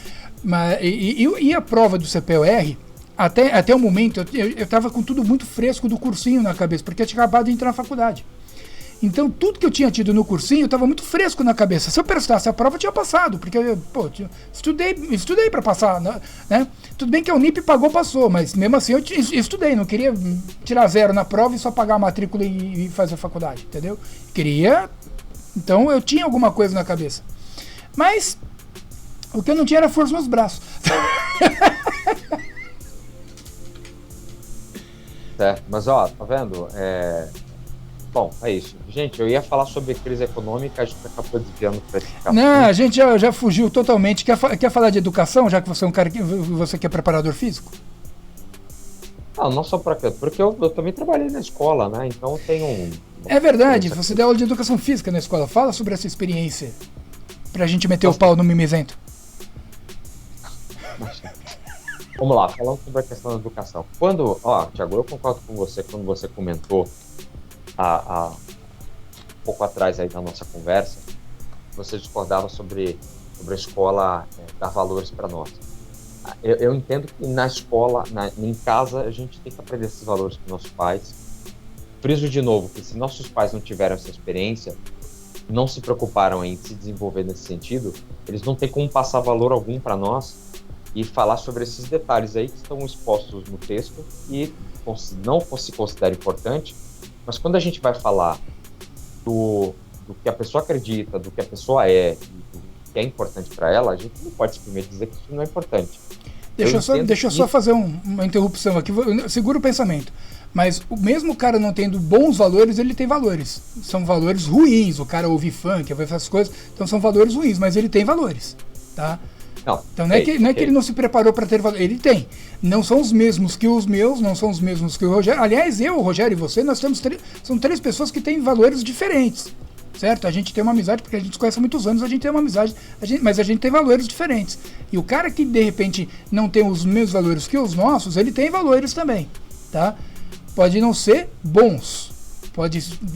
e a prova do CPOR, até o momento, eu tava com tudo muito fresco do cursinho na cabeça, porque eu tinha acabado de entrar na faculdade. Então, tudo que eu tinha tido no cursinho estava muito fresco na cabeça. Se eu prestasse a prova, eu tinha passado, porque eu estudei para passar, né? Tudo bem que a Unip pagou, passou, mas mesmo assim eu estudei, não queria tirar 0 na prova e só pagar a matrícula e fazer a faculdade, entendeu? Então eu tinha alguma coisa na cabeça. Mas o que eu não tinha era força nos braços. Certo, mas tá vendo? Bom, é isso. Gente, eu ia falar sobre crise econômica, a gente acabou desviando para esse caso. Não, a gente já fugiu totalmente. Quer falar de educação, já que você é um cara você que é preparador físico? Não só para quê? Porque eu também trabalhei na escola, né? Então eu tenho É verdade, você deu aula de educação física na escola. Fala sobre essa experiência, pra gente meter o pau no mimizento. Vamos lá, falando sobre a questão da educação. Thiago, eu concordo com você quando você comentou um pouco atrás aí da nossa conversa, você discordava sobre a escola dar valores para nós. Eu entendo que na escola, em casa, a gente tem que aprender esses valores com nossos pais. Friso de novo que se nossos pais não tiveram essa experiência, não se preocuparam em se desenvolver nesse sentido, eles não têm como passar valor algum para nós e falar sobre esses detalhes aí que estão expostos no texto e não se considera importante. Mas quando a gente vai falar do que a pessoa acredita, do que a pessoa é, do que é importante para ela, a gente não pode simplesmente dizer que isso não é importante. Deixa eu só fazer uma interrupção aqui, segura o pensamento. Mas o mesmo cara não tendo bons valores, ele tem valores. São valores ruins, o cara ouve funk, ouve essas coisas, então são valores ruins, mas ele tem valores, tá? Então não é que ele não se preparou para ter valor. Ele tem. Não são os mesmos que os meus, não são os mesmos que o Rogério. Aliás, eu, o Rogério e você, nós temos são 3 pessoas que têm valores diferentes. Certo? A gente tem uma amizade, porque a gente se conhece há muitos anos, a gente tem uma amizade, mas a gente tem valores diferentes. E o cara que de repente não tem os mesmos valores que os nossos, ele tem valores também. Tá? Pode não ser bons.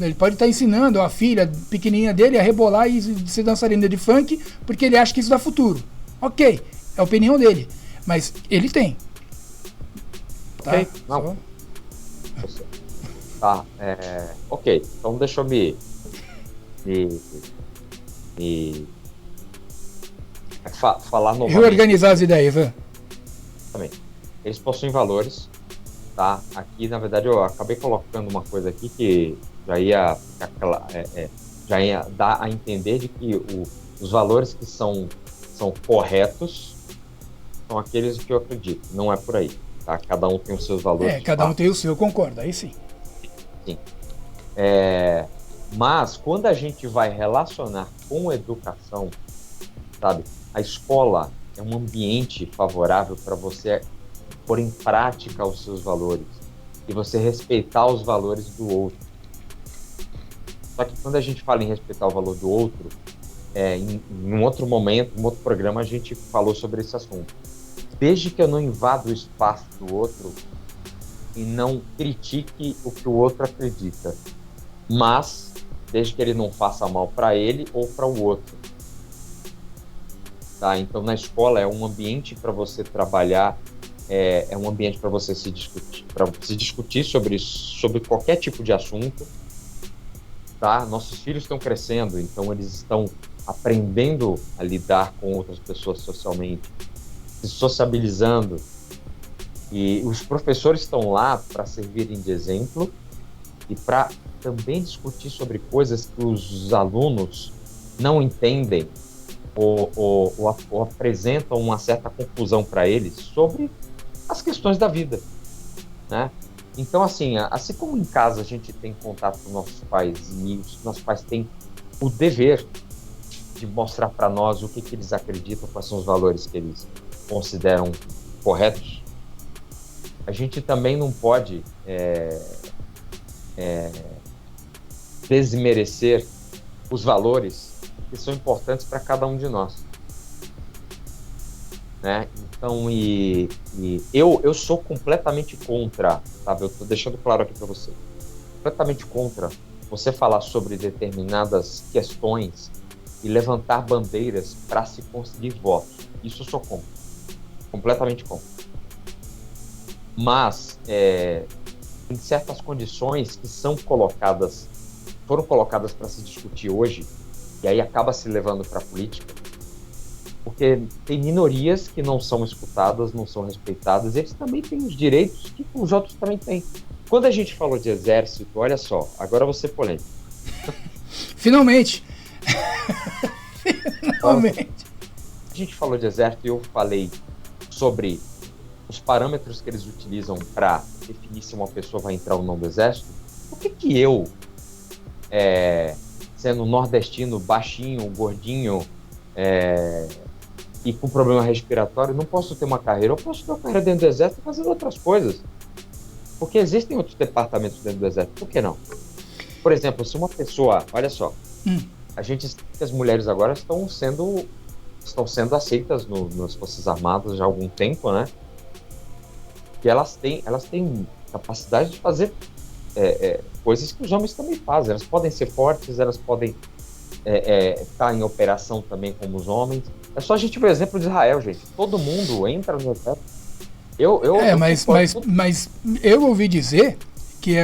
Ele pode estar ensinando a filha pequenininha dele a rebolar e ser dançarina de funk, porque ele acha que isso dá futuro. Ok, é a opinião dele, mas ele tem. Tá? Ok, não. Tá, ok, então deixa eu me falar novamente. Reorganizar as ideias, né? Também. Eles possuem valores, tá? Aqui, na verdade, eu acabei colocando uma coisa aqui que já ia dar a entender de que os valores que são corretos são aqueles que eu acredito, não é por aí, tá? Cada um tem os seus valores. Cada um tem o seu, concordo, aí sim. Sim. Mas quando a gente vai relacionar com educação, sabe? A escola é um ambiente favorável para você pôr em prática os seus valores e você respeitar os valores do outro. Só que quando a gente fala em respeitar o valor do outro, em um outro momento, em um outro programa, a gente falou sobre esse assunto. Desde que eu não invada o espaço do outro e não critique o que o outro acredita, mas desde que ele não faça mal para ele ou para o outro. Tá? Então, na escola é um ambiente para você trabalhar, é um ambiente para você se discutir sobre qualquer tipo de assunto. Tá? Nossos filhos estão crescendo, então eles estão aprendendo a lidar com outras pessoas socialmente, se sociabilizando, e os professores estão lá para servirem de exemplo e para também discutir sobre coisas que os alunos não entendem ou apresentam uma certa confusão para eles sobre as questões da vida, né? Então, assim como em casa a gente tem contato com nossos pais e os nossos pais têm o dever de mostrar para nós o que eles acreditam, quais são os valores que eles consideram corretos, a gente também não pode desmerecer os valores que são importantes para cada um de nós, né? Então, eu sou completamente contra, sabe? Eu estou deixando claro aqui para você, completamente contra você falar sobre determinadas questões e levantar bandeiras para se conseguir votos. Isso eu sou contra, completamente contra. Mas em certas condições que foram colocadas para se discutir hoje, e aí acaba se levando para a política, porque tem minorias que não são escutadas, não são respeitadas, e eles também têm os direitos que os outros também têm. Quando a gente falou de exército, olha só, agora eu vou ser polêmico. Finalmente! Finalmente! A gente falou de exército e eu falei sobre os parâmetros que eles utilizam para definir se uma pessoa vai entrar ou não no exército. Por que eu, sendo nordestino, baixinho, gordinho, e com problema respiratório, não posso ter uma carreira? Eu posso ter uma carreira dentro do exército fazendo outras coisas. Porque existem outros departamentos dentro do exército. Por que não? Por exemplo, se uma pessoa... Olha só, a gente sabe que as mulheres agora estão sendo aceitas nas Forças Armadas já há algum tempo, né? Que elas têm capacidade de fazer coisas que os homens também fazem. Elas podem ser fortes, elas podem estar em operação também como os homens. É só a gente ver o exemplo de Israel, gente. Todo mundo entra no exército. Mas eu ouvi dizer que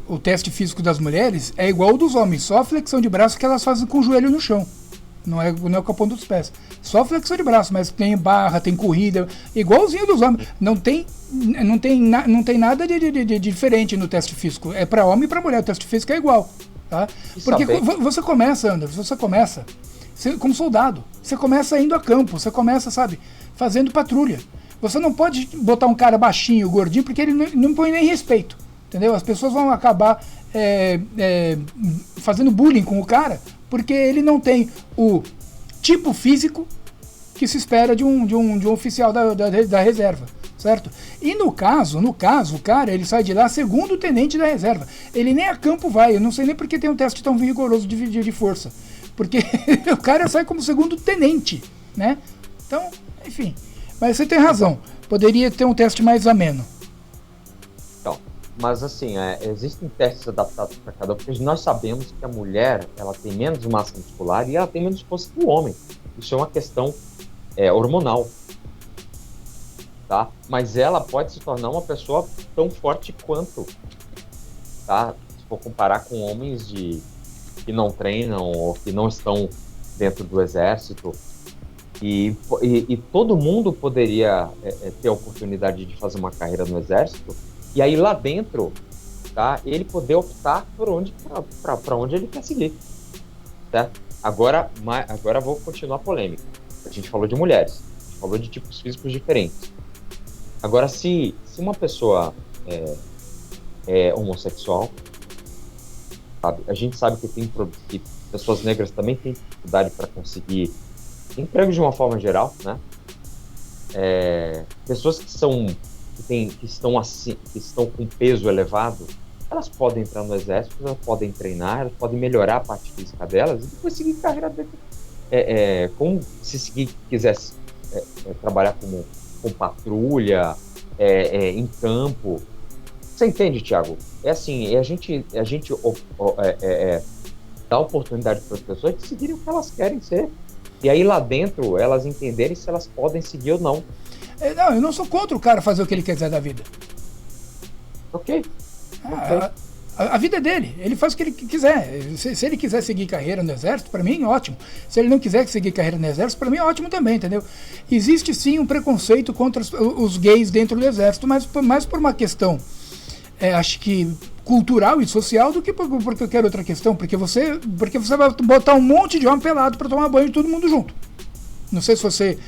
o teste físico das mulheres é igual ao dos homens, só a flexão de braço que elas fazem com o joelho no chão. Não é com a ponta dos pés. Só flexão de braço, mas tem barra, tem corrida, igualzinho dos homens. Não tem nada de diferente no teste físico. É para homem e para mulher, o teste físico é igual. Tá? Porque você começa, Anderson, como soldado. Você começa indo a campo, você começa, sabe, fazendo patrulha. Você não pode botar um cara baixinho, gordinho, porque ele não põe nem respeito. Entendeu? As pessoas vão acabar fazendo bullying com o cara, porque ele não tem o tipo físico que se espera de um oficial da reserva, certo? E no caso, o cara, ele sai de lá segundo tenente da reserva. Ele nem a campo vai, eu não sei nem porque tem um teste tão rigoroso de força. Porque o cara sai como segundo tenente, né? Então, enfim. Mas você tem razão, poderia ter um teste mais ameno. Então, mas assim, existem testes adaptados para cada um, porque nós sabemos que a mulher, ela tem menos massa muscular e ela tem menos força que o homem. Isso é uma questão hormonal, tá? Mas ela pode se tornar uma pessoa tão forte quanto, tá? Se for comparar com homens que não treinam ou que não estão dentro do exército. E todo mundo poderia ter a oportunidade de fazer uma carreira no exército, e aí lá dentro, tá, ele poder optar para onde ele quer seguir, certo? Agora vou continuar a polêmica. A gente falou de mulheres, a gente falou de tipos físicos diferentes. Agora, se uma pessoa é homossexual, sabe, a gente sabe que pessoas negras também têm dificuldade para conseguir emprego de uma forma geral, né? Pessoas que estão com peso elevado, elas podem entrar no exército, elas podem treinar, elas podem melhorar a parte física delas e depois seguir carreira dentro. Como se quisesse trabalhar com patrulha, em campo. Você entende, Thiago? A gente dá oportunidade para as pessoas de seguirem o que elas querem ser. E aí lá dentro, elas entenderem se elas podem seguir ou não. Não, eu não sou contra o cara fazer o que ele quiser da vida. Ok. A vida é dele, ele faz o que ele quiser. Se ele quiser seguir carreira no exército, para mim, ótimo. Se ele não quiser seguir carreira no exército, para mim, ótimo também, entendeu? Existe sim um preconceito contra os gays dentro do exército, mas mais por uma questão, acho que cultural e social do que por qualquer outra questão, porque você vai botar um monte de homem pelado para tomar banho de todo mundo junto. Não sei se você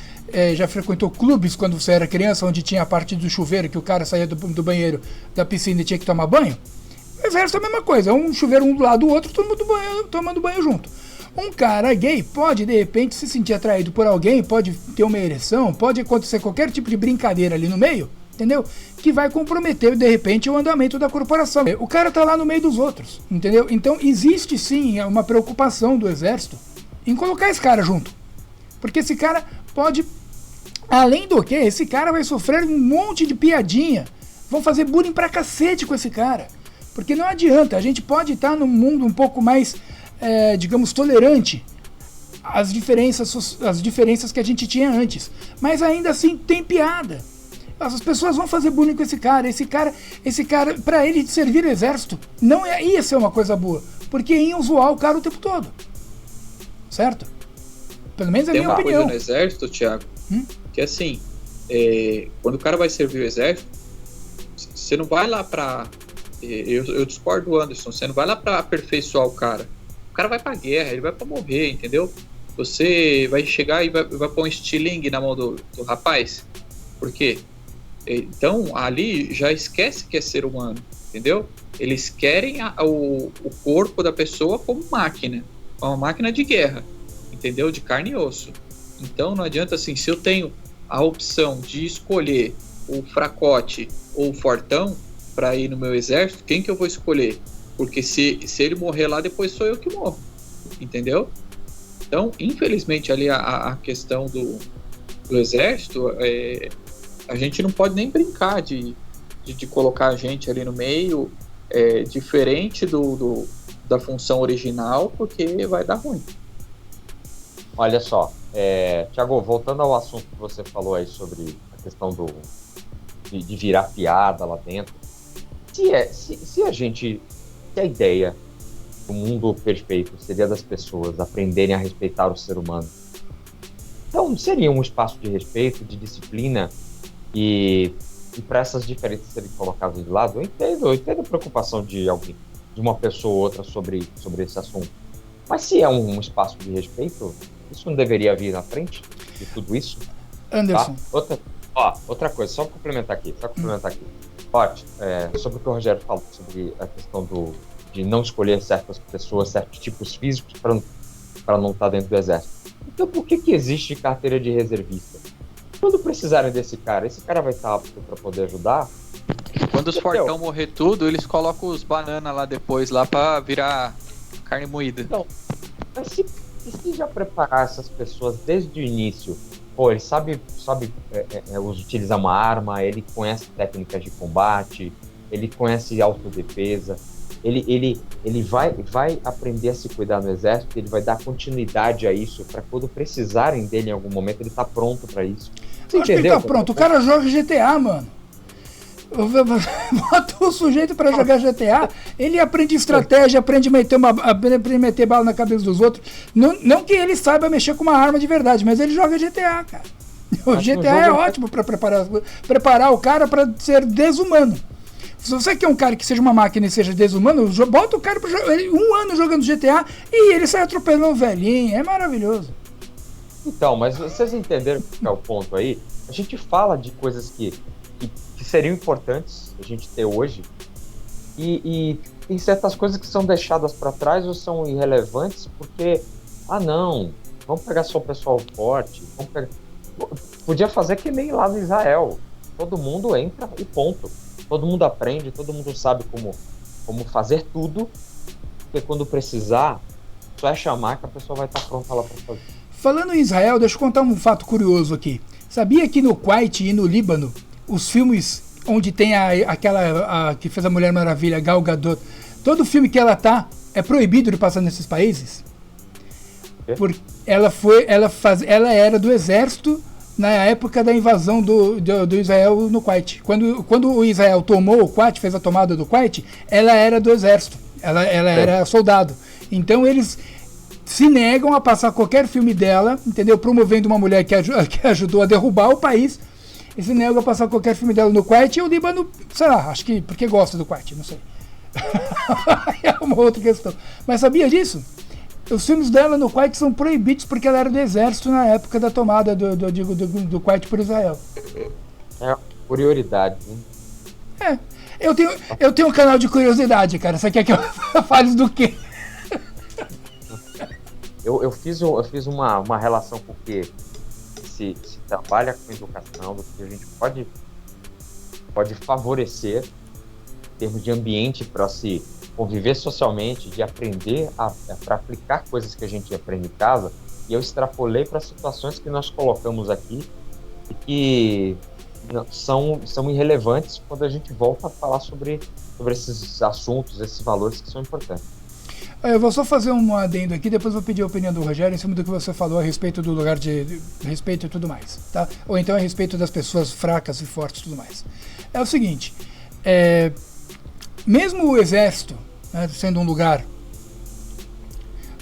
já frequentou clubes quando você era criança, onde tinha a parte do chuveiro, que o cara saía do banheiro da piscina e tinha que tomar banho. O exército é a mesma coisa, um chuveiro um do lado do outro, todo mundo tomando banho junto. Um cara gay pode, de repente, se sentir atraído por alguém, pode ter uma ereção, pode acontecer qualquer tipo de brincadeira ali no meio, entendeu? Que vai comprometer, de repente, o andamento da corporação. O cara tá lá no meio dos outros, entendeu? Então, existe sim uma preocupação do exército em colocar esse cara junto. Porque esse cara pode, além do que, esse cara vai sofrer um monte de piadinha. Vão fazer bullying pra cacete com esse cara. Porque não adianta, a gente pode estar num mundo um pouco mais, digamos, tolerante às diferenças que a gente tinha antes. Mas ainda assim tem piada. As pessoas vão fazer bullying com esse cara. Esse cara, pra ele servir no exército, não ia ser uma coisa boa. Porque iam zoar o cara o tempo todo. Certo? Pelo menos é a minha opinião. Tem uma coisa no exército, Thiago, que assim, quando o cara vai servir o exército, você não vai lá pra... Eu discordo do Anderson, você não vai lá pra aperfeiçoar o cara. O cara vai pra guerra, ele vai pra morrer, entendeu? Você vai chegar e vai pôr um estilingue na mão do rapaz. Por quê? Então, ali já esquece que é ser humano, entendeu? Eles querem o corpo da pessoa como máquina, uma máquina de guerra, entendeu? De carne e osso. Então, não adianta assim, se eu tenho a opção de escolher o fracote ou o fortão para ir no meu exército, quem que eu vou escolher? Porque se ele morrer lá, depois sou eu que morro, entendeu? Então, infelizmente, ali a questão do exército, a gente não pode nem brincar de colocar a gente ali no meio, diferente da função original, porque vai dar ruim. Olha só, Thiago, voltando ao assunto que você falou aí sobre a questão de virar piada lá dentro, se a ideia do mundo perfeito seria das pessoas aprenderem a respeitar o ser humano, então seria um espaço de respeito, de disciplina, e para essas diferenças serem colocadas de lado, eu entendo a preocupação de alguém, de uma pessoa ou outra sobre esse assunto. Mas se é um espaço de respeito, isso não deveria vir na frente de tudo isso? Anderson. Tá? Outra coisa, só complementar aqui. Sobre o que o Rogério falou, sobre a questão de não escolher certas pessoas, certos tipos físicos para não estar dentro do exército. Então por que existe carteira de reservista? Quando precisarem desse cara, esse cara vai estar apto para poder ajudar. Quando os fortão morrer tudo, eles colocam os bananas lá depois, lá pra virar carne moída. Então, mas se já preparar essas pessoas desde o início, pô, ele sabe utilizar uma arma, ele conhece técnicas de combate, ele conhece autodefesa, ele vai aprender a se cuidar no exército, ele vai dar continuidade a isso, para quando precisarem dele em algum momento, ele tá pronto para isso. Você entendeu? Que ele tá pronto. O cara joga GTA, mano. Bota o sujeito pra jogar GTA, ele aprende estratégia, aprende a meter bala na cabeça dos outros. Não que ele saiba mexer com uma arma de verdade, mas ele joga GTA, cara. O GTA é ótimo pra preparar o cara pra ser desumano. Se você quer um cara que seja uma máquina e seja desumano, bota o cara pra jogar 1 ano jogando GTA e ele sai atropelando o velhinho. É maravilhoso. Então, mas vocês entenderam qual é o ponto aí? A gente fala de coisas que seriam importantes a gente ter hoje e tem certas coisas que são deixadas para trás ou são irrelevantes porque, não, vamos pegar só o pessoal forte, podia fazer que nem lá no Israel, todo mundo entra e ponto, todo mundo aprende, todo mundo sabe como fazer tudo, porque quando precisar, só é chamar que a pessoa vai estar pronta lá para fazer. Falando em Israel, deixa eu contar um fato curioso aqui. Sabia que no Kuwait e no Líbano, os filmes onde tem aquela que fez a Mulher Maravilha, Gal Gadot, todo filme que ela tá é proibido de passar nesses países? Porque ela era do exército na época da invasão do Israel no Kuwait. Quando o Israel tomou o Kuwait, fez a tomada do Kuwait, ela era do exército, ela era soldado. Então eles se negam a passar qualquer filme dela, entendeu? Promovendo uma mulher que ajudou a derrubar o país. E se negam a passar qualquer filme dela no Kuwait, e o Líbano, sei lá, acho que porque gosta do Kuwait, não sei. É uma outra questão. Mas sabia disso? Os filmes dela no Kuwait são proibidos porque ela era do exército na época da tomada do Kuwait por Israel. É prioridade, né? Eu tenho um canal de curiosidade, cara. Você quer que eu fale do quê? Eu fiz uma relação com o que se trabalha com educação, do que a gente pode favorecer em termos de ambiente para se conviver socialmente, de aprender para aplicar coisas que a gente aprende em casa, e eu extrapolei para situações que nós colocamos aqui e que são irrelevantes quando a gente volta a falar sobre esses assuntos, esses valores que são importantes. Eu vou só fazer um adendo aqui, depois vou pedir a opinião do Rogério em cima do que você falou a respeito do lugar de respeito e tudo mais, tá? Ou então a respeito das pessoas fracas e fortes e tudo mais. É o seguinte, mesmo o exército, né, sendo um lugar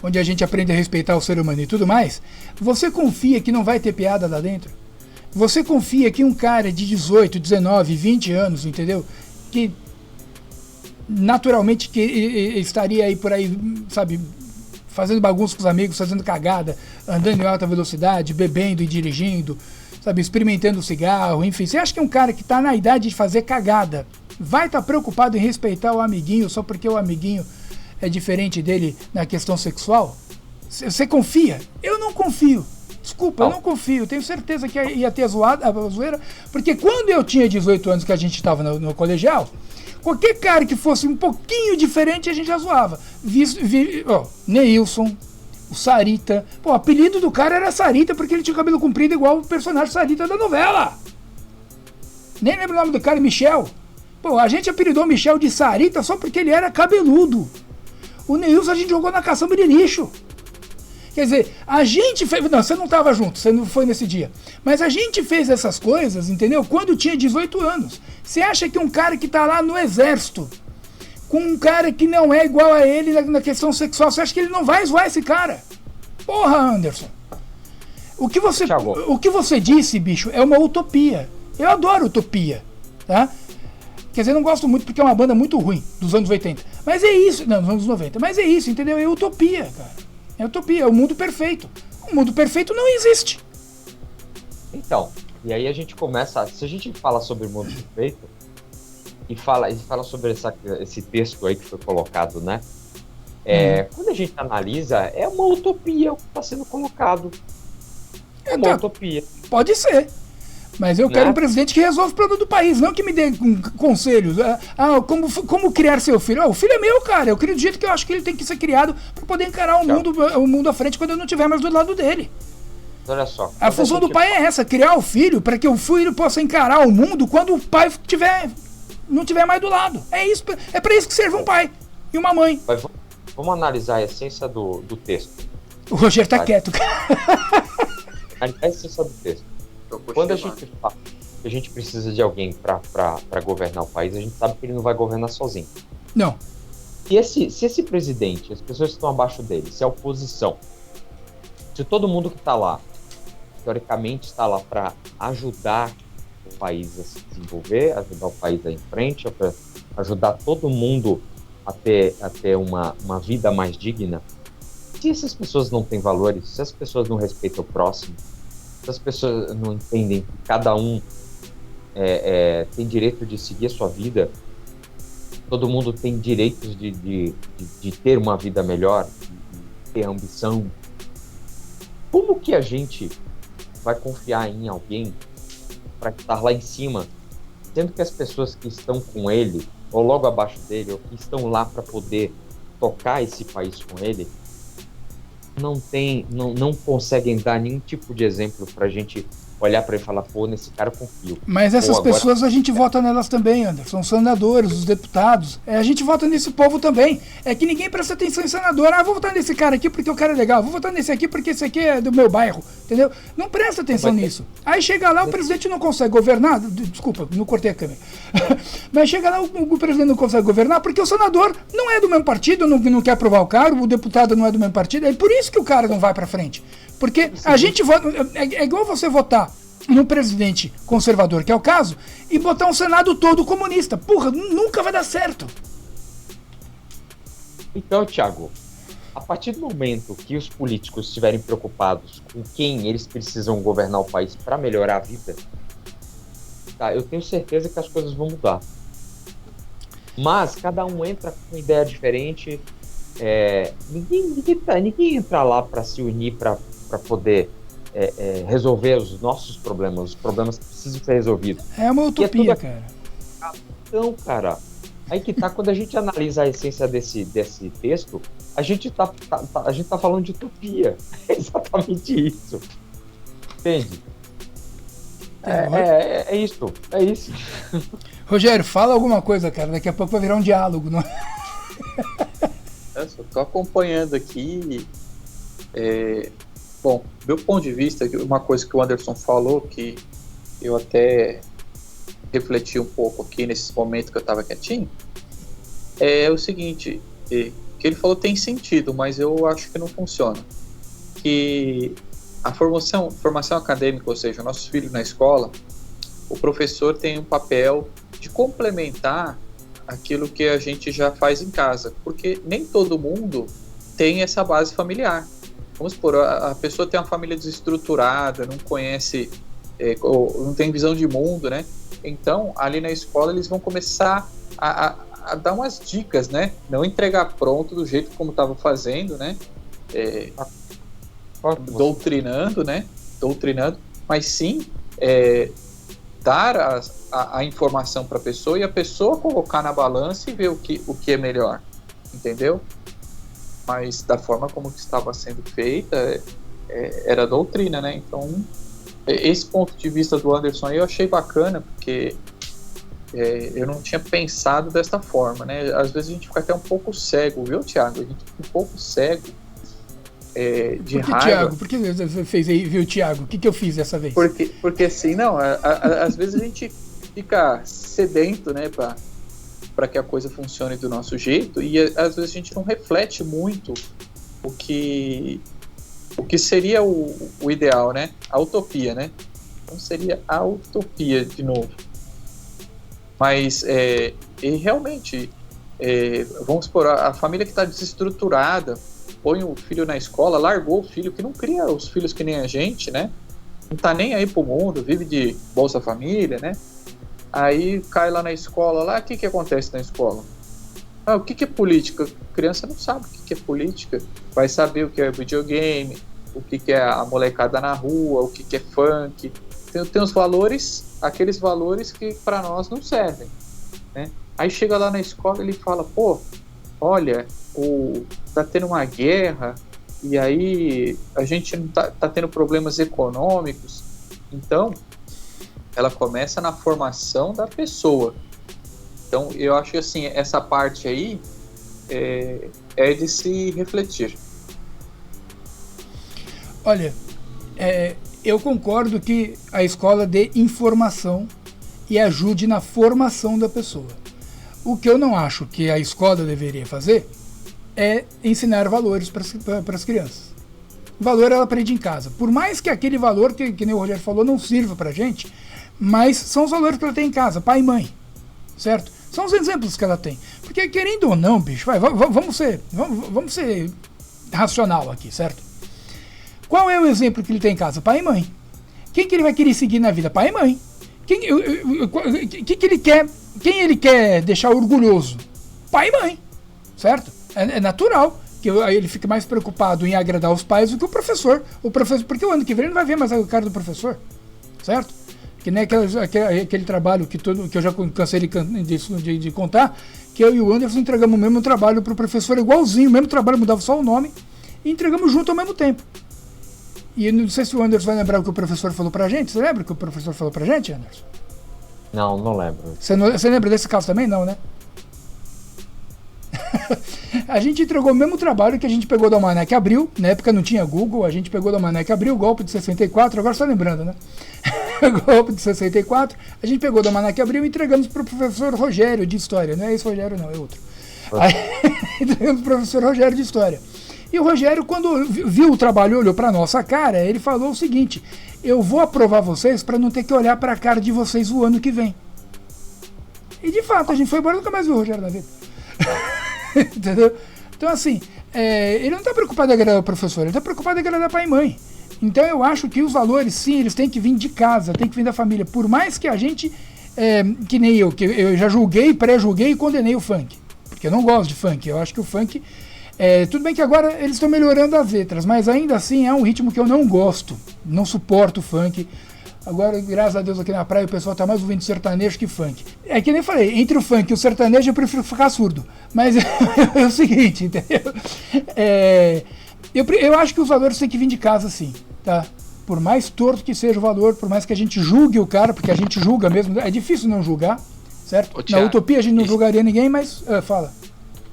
onde a gente aprende a respeitar o ser humano e tudo mais, você confia que não vai ter piada lá dentro? Você confia que um cara de 18, 19, 20 anos, entendeu? Que naturalmente que estaria aí por aí, sabe, fazendo bagunça com os amigos, fazendo cagada, andando em alta velocidade, bebendo e dirigindo, sabe, experimentando cigarro, enfim. Você acha que um cara que está na idade de fazer cagada vai estar preocupado em respeitar o amiguinho só porque o amiguinho é diferente dele na questão sexual? Você confia? Eu não confio. Desculpa, eu não confio. Tenho certeza que ia ter a zoeira, porque quando eu tinha 18 anos que a gente estava no colegial, qualquer cara que fosse um pouquinho diferente, a gente já zoava. Neilson, o Sarita. Pô, o apelido do cara era Sarita porque ele tinha o cabelo comprido igual o personagem Sarita da novela. Nem lembro o nome do cara, Michel. Pô, a gente apelidou o Michel de Sarita só porque ele era cabeludo. O Neilson a gente jogou na caçamba de lixo. Quer dizer, a gente fez... Não, você não estava junto, você não foi nesse dia. Mas a gente fez essas coisas, entendeu? Quando tinha 18 anos. Você acha que um cara que está lá no exército, com um cara que não é igual a ele na questão sexual, você acha que ele não vai zoar esse cara? Porra, Anderson. O que você disse, bicho, é uma utopia. Eu adoro utopia, tá? Quer dizer, eu não gosto muito porque é uma banda muito ruim, dos anos 80. Mas é isso, não, dos anos 90. Mas é isso, entendeu? É utopia, cara. É utopia, é o mundo perfeito. O mundo perfeito não existe. Então, e aí a gente começa... Se a gente fala sobre o mundo perfeito e fala sobre esse texto aí que foi colocado, né? Quando a gente analisa, é uma utopia o que está sendo colocado. É uma utopia. Pode ser. Mas eu quero um presidente que resolva o problema do país, não que me dê conselhos. Como criar seu filho? O filho é meu, cara. Eu crio do jeito que eu acho que ele tem que ser criado para poder encarar o mundo à frente quando eu não estiver mais do lado dele. Olha só. A função do pai é essa, criar o filho para que o filho possa encarar o mundo quando o pai não estiver mais do lado. É isso, é para isso que serve um pai e uma mãe. Mas vamos analisar a essência do texto. O Rogério tá quieto, cara. A essência do texto. Quando a gente fala que a gente precisa de alguém para governar o país, a gente sabe que ele não vai governar sozinho. Não. Se esse presidente, as pessoas que estão abaixo dele, se a oposição, se todo mundo que está lá, teoricamente está lá para ajudar o país a se desenvolver, ajudar o país a ir em frente, para ajudar todo mundo a ter uma vida mais digna, se essas pessoas não têm valores, se as pessoas não respeitam o próximo, se as pessoas não entendem que cada um tem direito de seguir a sua vida, todo mundo tem direitos de ter uma vida melhor, de ter ambição, como que a gente vai confiar em alguém para estar lá em cima, sendo que as pessoas que estão com ele, ou logo abaixo dele, ou que estão lá para poder tocar esse país com ele, não conseguem dar nenhum tipo de exemplo pra gente olhar pra ele e falar, pô, nesse cara eu confio. Mas essas pessoas a gente vota nelas também, Anderson. São senadores, os deputados. A gente vota nesse povo também. É que ninguém presta atenção em senador. Vou votar nesse cara aqui porque o cara é legal. Vou votar nesse aqui porque esse aqui é do meu bairro. Entendeu? Não presta atenção nisso. Aí chega lá, o presidente não consegue governar. Desculpa, não cortei a câmera. Mas chega lá, o presidente não consegue governar porque o senador não é do mesmo partido, não quer aprovar o cargo, o deputado não é do mesmo partido. É por isso que o cara não vai pra frente. Porque a gente vota. É igual você votar num presidente conservador, que é o caso, e botar um Senado todo comunista. Porra, nunca vai dar certo. Então, Thiago, a partir do momento que os políticos estiverem preocupados com quem eles precisam governar o país para melhorar a vida, eu tenho certeza que as coisas vão mudar. Mas cada um entra com uma ideia diferente. Ninguém entra lá para se unir para poder resolver os nossos problemas, os problemas que precisam ser resolvidos. É uma utopia, cara. Então, cara, aí que tá, quando a gente analisa a essência desse texto, a gente tá falando de utopia. É exatamente isso. Entende? É isso. Rogério, fala alguma coisa, cara. Daqui a pouco vai virar um diálogo, não é? Eu só tô acompanhando aqui. Bom, do meu ponto de vista, uma coisa que o Anderson falou, que eu até refleti um pouco aqui nesses momentos que eu estava quietinho, é o seguinte, que ele falou tem sentido, mas eu acho que não funciona. Que a formação acadêmica, ou seja, nossos filhos na escola, o professor tem um papel de complementar aquilo que a gente já faz em casa, porque nem todo mundo tem essa base familiar. Vamos supor, a pessoa tem uma família desestruturada, não conhece, não tem visão de mundo, né? Então, ali na escola, eles vão começar a dar umas dicas, né? Não entregar pronto do jeito como estava fazendo, né? Doutrinando, né? Mas sim dar a informação para a pessoa e a pessoa colocar na balança e ver o que é melhor, entendeu? Mas da forma como estava sendo feita, era doutrina, né? Então, esse ponto de vista do Anderson aí eu achei bacana, porque eu não tinha pensado desta forma, né? Às vezes a gente fica até um pouco cego, viu, Thiago? A gente fica um pouco cego de raiva. Thiago? Por que você fez aí, viu, Thiago? O que eu fiz dessa vez? Porque assim, não, às vezes a gente fica sedento, né, para que a coisa funcione do nosso jeito, e às vezes a gente não reflete muito o que seria o ideal, né? A utopia, né? Então seria a utopia de novo. Mas e realmente, vamos supor, a família que está desestruturada, põe o filho na escola, largou o filho, que não cria os filhos que nem a gente, né? Não tá nem aí pro mundo, vive de Bolsa Família, né? Aí cai lá na escola, o que acontece na escola? O que é política? A criança não sabe o que é política. Vai saber o que é videogame, o que é a molecada na rua, o que é funk. Tem os valores, aqueles valores que para nós não servem, né? Aí chega lá na escola e ele fala, pô, olha, tá tendo uma guerra e aí a gente não tá tendo problemas econômicos. Então, ela começa na formação da pessoa. Então, eu acho que assim, essa parte aí é de se refletir. Olha, eu concordo que a escola dê informação e ajude na formação da pessoa. O que eu não acho que a escola deveria fazer é ensinar valores para as crianças. Valor ela aprende em casa. Por mais que aquele valor, que nem o Rogério falou, não sirva para a gente, mas são os valores que ela tem em casa, pai e mãe, certo? São os exemplos que ela tem. Porque querendo ou não, bicho, vamos ser racional aqui, certo? Qual é o exemplo que ele tem em casa? Pai e mãe. Quem que ele vai querer seguir na vida? Pai e mãe. Quem ele quer? Quem ele quer deixar orgulhoso? Pai e mãe, certo? É natural que aí ele fique mais preocupado em agradar os pais do que o professor. Porque o ano que vem ele não vai ver mais a cara do professor, certo? Que nem aquele trabalho que eu já cansei de contar, que eu e o Anderson entregamos o mesmo trabalho para o professor igualzinho, o mesmo trabalho, mudava só o nome, e entregamos junto ao mesmo tempo. E não sei se o Anderson vai lembrar o que o professor falou pra gente. Você lembra o que o professor falou pra gente, Anderson? Não lembro. Você lembra desse caso também? Não, né? A gente entregou o mesmo trabalho que a gente pegou da Almanac Abril. Na época não tinha Google, a gente pegou da Almanac Abril, golpe de 64, agora você tá lembrando, né? Golpe de 64, a gente pegou da Almanac Abril e entregamos pro professor Rogério de História. Não é esse Rogério não, é outro. Aí, entregamos pro professor Rogério de História. E o Rogério, quando viu o trabalho, olhou pra nossa cara, ele falou o seguinte: eu vou aprovar vocês para não ter que olhar pra cara de vocês o ano que vem. E de fato, a gente foi embora e nunca mais viu o Rogério na vida. Entendeu? Então assim, ele não está preocupado em agradar o professor, ele está preocupado em agradar pai e mãe. Então eu acho que os valores, sim, eles têm que vir de casa, têm que vir da família. Por mais que a gente, que nem eu, que eu já julguei, pré-julguei e condenei o funk. Porque eu não gosto de funk, eu acho que o funk... tudo bem que agora eles estão melhorando as letras, mas ainda assim é um ritmo que eu não gosto, não suporto o funk. Agora, graças a Deus, aqui na praia o pessoal tá mais ouvindo sertanejo que funk. É que nem falei, entre o funk e o sertanejo eu prefiro ficar surdo. Mas é o seguinte, entendeu? Eu acho que os valores têm que vir de casa, sim, tá? Por mais torto que seja o valor, por mais que a gente julgue o cara, porque a gente julga mesmo, é difícil não julgar, certo? Ô, Thiago, na utopia a gente não julgaria ninguém, mas fala.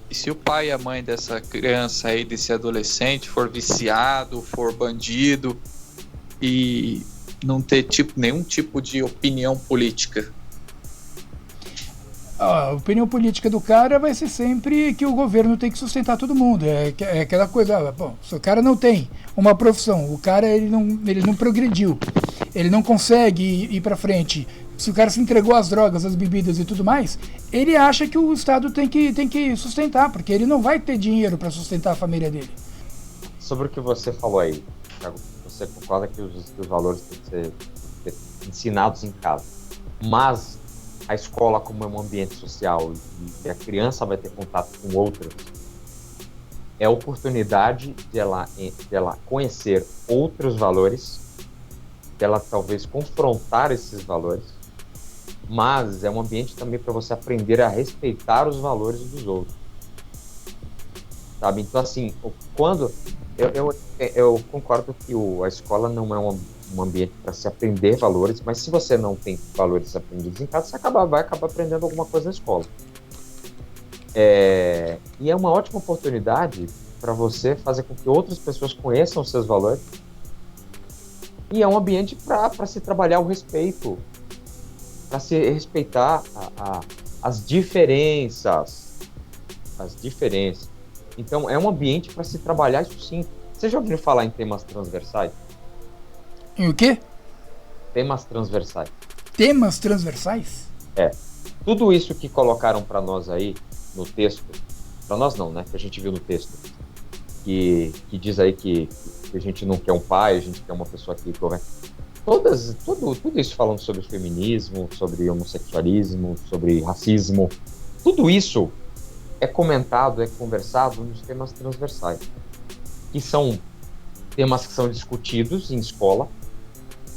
E se o pai e a mãe dessa criança aí, desse adolescente, for viciado, for bandido e não ter nenhum tipo de opinião política? A opinião política do cara vai ser sempre que o governo tem que sustentar todo mundo. É aquela coisa, bom, se o cara não tem uma profissão, o cara ele não progrediu, ele não consegue ir para frente, se o cara se entregou às drogas, às bebidas e tudo mais, ele acha que o Estado tem que sustentar, porque ele não vai ter dinheiro para sustentar a família dele. Sobre o que você falou aí, Thiago, você concorda que os valores têm que ser ensinados em casa, mas a escola, como é um ambiente social e a criança vai ter contato com outras, é a oportunidade de ela conhecer outros valores, de ela talvez confrontar esses valores, mas é um ambiente também para você aprender a respeitar os valores dos outros, sabe? Então, assim, quando eu concordo que a escola não é um ambiente para se aprender valores, mas se você não tem valores aprendidos em casa, você vai acabar aprendendo alguma coisa na escola. E é uma ótima oportunidade para você fazer com que outras pessoas conheçam os seus valores. E é um ambiente para se trabalhar o respeito, para se respeitar as diferenças. Então, é um ambiente para se trabalhar isso sim. Você já ouviu falar em temas transversais? Em o quê? Temas transversais. Temas transversais? Tudo isso que colocaram para nós aí no texto, para nós não, né? Que a gente viu no texto, que diz aí que a gente não quer um pai, a gente quer uma pessoa que governa. Tudo isso falando sobre feminismo, sobre homossexualismo, sobre racismo, tudo isso é comentado, é conversado nos temas transversais, que são temas que são discutidos em escola,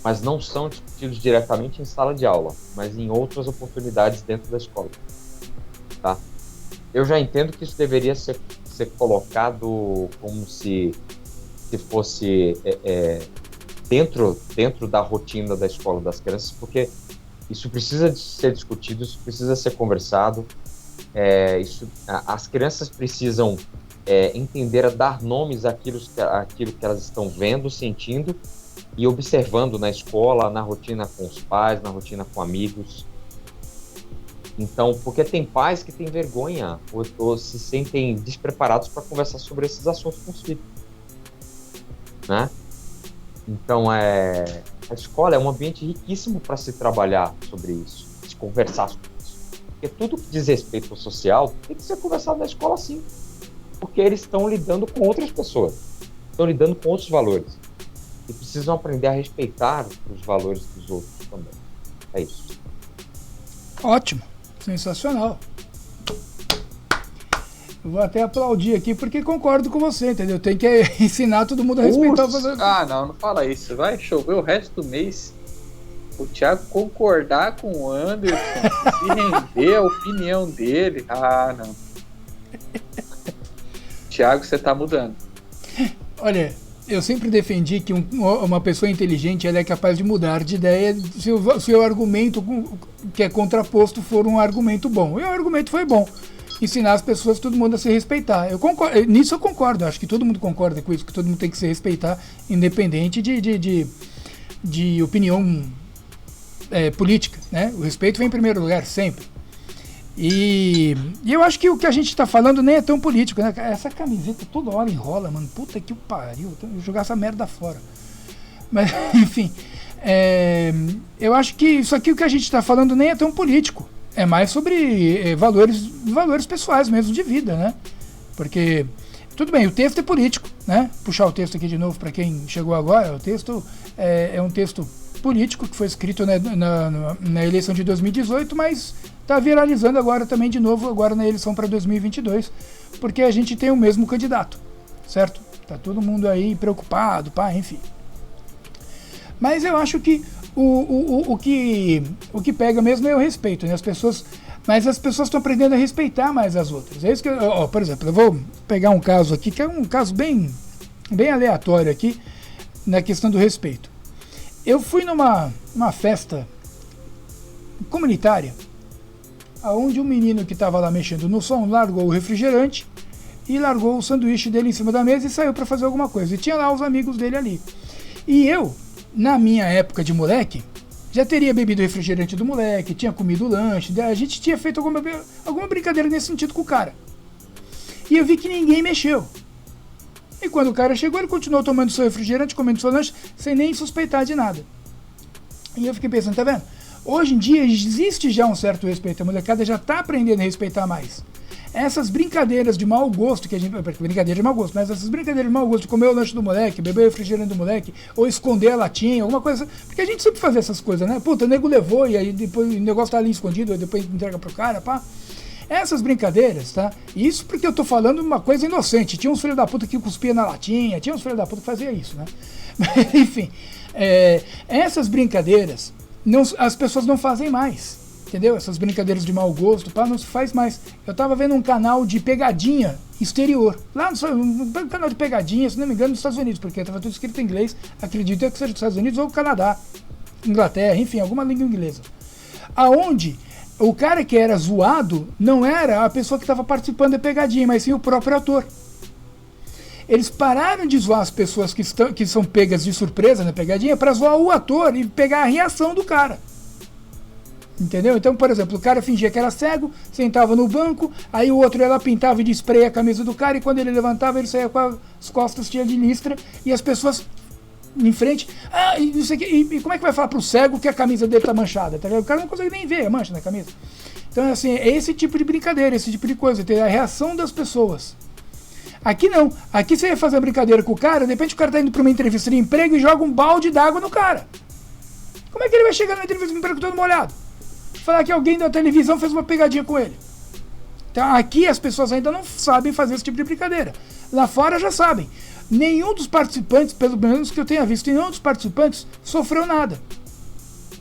mas não são discutidos diretamente em sala de aula, mas em outras oportunidades dentro da escola. Tá? Eu já entendo que isso deveria ser colocado como se fosse dentro da rotina da escola das crianças, porque isso precisa de ser discutido, isso precisa ser conversado. As crianças precisam entender a dar nomes àquilo que elas estão vendo, sentindo e observando na escola, na rotina com os pais, na rotina com amigos. Então, porque tem pais que têm vergonha ou se sentem despreparados para conversar sobre esses assuntos com os filhos, né? Então, a escola é um ambiente riquíssimo para se trabalhar sobre isso, se conversar sobre isso. Porque tudo que diz respeito ao social tem que ser conversado na escola, sim. Porque eles estão lidando com outras pessoas, estão lidando com outros valores. E precisam aprender a respeitar os valores dos outros também. É isso. Ótimo. Sensacional. Eu vou até aplaudir aqui porque concordo com você, entendeu? Tem que ensinar todo mundo a respeitar o valor. Não fala isso. Vai chover o resto do mês. O Thiago concordar com o Anderson, se render a opinião dele. Não. Thiago, você tá mudando. Olha, eu sempre defendi que uma pessoa inteligente ela é capaz de mudar de ideia se o argumento que é contraposto for um argumento bom. E o argumento foi bom. Ensinar as pessoas, todo mundo a se respeitar. Nisso eu concordo, acho que todo mundo concorda com isso, que todo mundo tem que se respeitar, independente de opinião política, né? O respeito vem em primeiro lugar, sempre. E eu acho que o que a gente está falando nem é tão político, né? Essa camiseta toda hora enrola, mano. Puta que pariu. Eu vou jogar essa merda fora. Mas, enfim. Eu acho que isso aqui o que a gente está falando nem é tão político. É mais sobre valores pessoais mesmo de vida, né? Porque, tudo bem, o texto é político, né? Puxar o texto aqui de novo para quem chegou agora. O texto é um texto político que foi escrito na eleição de 2018, mas está viralizando agora também de novo, agora na eleição para 2022, porque a gente tem o mesmo candidato, certo? Tá todo mundo aí preocupado, enfim. Mas eu acho que o que pega mesmo é o respeito, né? Mas as pessoas estão aprendendo a respeitar mais as outras. É isso que por exemplo, eu vou pegar um caso aqui, que é um caso bem aleatório aqui, na questão do respeito. Eu fui numa festa comunitária, onde um menino que estava lá mexendo no som largou o refrigerante e largou o sanduíche dele em cima da mesa e saiu para fazer alguma coisa. E tinha lá os amigos dele ali. E eu, na minha época de moleque, já teria bebido o refrigerante do moleque, tinha comido o lanche, a gente tinha feito alguma brincadeira nesse sentido com o cara. E eu vi que ninguém mexeu. E quando o cara chegou, ele continuou tomando seu refrigerante, comendo seu lanche, sem nem suspeitar de nada. E eu fiquei pensando, tá vendo? Hoje em dia existe já um certo respeito, a molecada já está aprendendo a respeitar mais. Essas brincadeiras de mau gosto, brincadeira de mau gosto, mas essas brincadeiras de mau gosto de comer o lanche do moleque, beber o refrigerante do moleque, ou esconder a latinha, alguma coisa, porque a gente sempre fazia essas coisas, né? Puta, o nego levou e aí depois o negócio tá ali escondido, aí depois entrega pro cara, pá. Essas brincadeiras, tá? Isso porque eu tô falando uma coisa inocente. Tinha uns filhos da puta que cuspia na latinha, tinha uns filhos da puta que fazia isso, né? Mas, enfim, essas brincadeiras as pessoas não fazem mais, entendeu? Essas brincadeiras de mau gosto, pá, não se faz mais. Eu tava vendo um canal de pegadinha exterior, lá um canal de pegadinha, se não me engano, nos Estados Unidos, porque tava tudo escrito em inglês, acredito que seja dos Estados Unidos ou Canadá, Inglaterra, enfim, alguma língua inglesa. Aonde o cara que era zoado não era a pessoa que estava participando da pegadinha, mas sim o próprio ator. Eles pararam de zoar as pessoas que são pegas de surpresa na pegadinha para zoar o ator e pegar a reação do cara. Entendeu? Então, por exemplo, o cara fingia que era cego, sentava no banco, aí o outro ia lá, pintava de spray a camisa do cara, e quando ele levantava, ele saía com as costas cheias de listra, e as pessoas em frente, e como é que vai falar pro cego que a camisa dele tá manchada? Tá? O cara não consegue nem ver a mancha na camisa. Então, assim, é esse tipo de brincadeira, esse tipo de coisa, ter a reação das pessoas. Aqui não. Aqui você ia fazer uma brincadeira com o cara, de repente o cara tá indo pra uma entrevista de emprego e joga um balde d'água no cara. Como é que ele vai chegar numa entrevista de emprego todo molhado? Falar que alguém da televisão fez uma pegadinha com ele. Então, aqui as pessoas ainda não sabem fazer esse tipo de brincadeira. Lá fora já sabem. Nenhum dos participantes, pelo menos que eu tenha visto, nenhum dos participantes sofreu nada.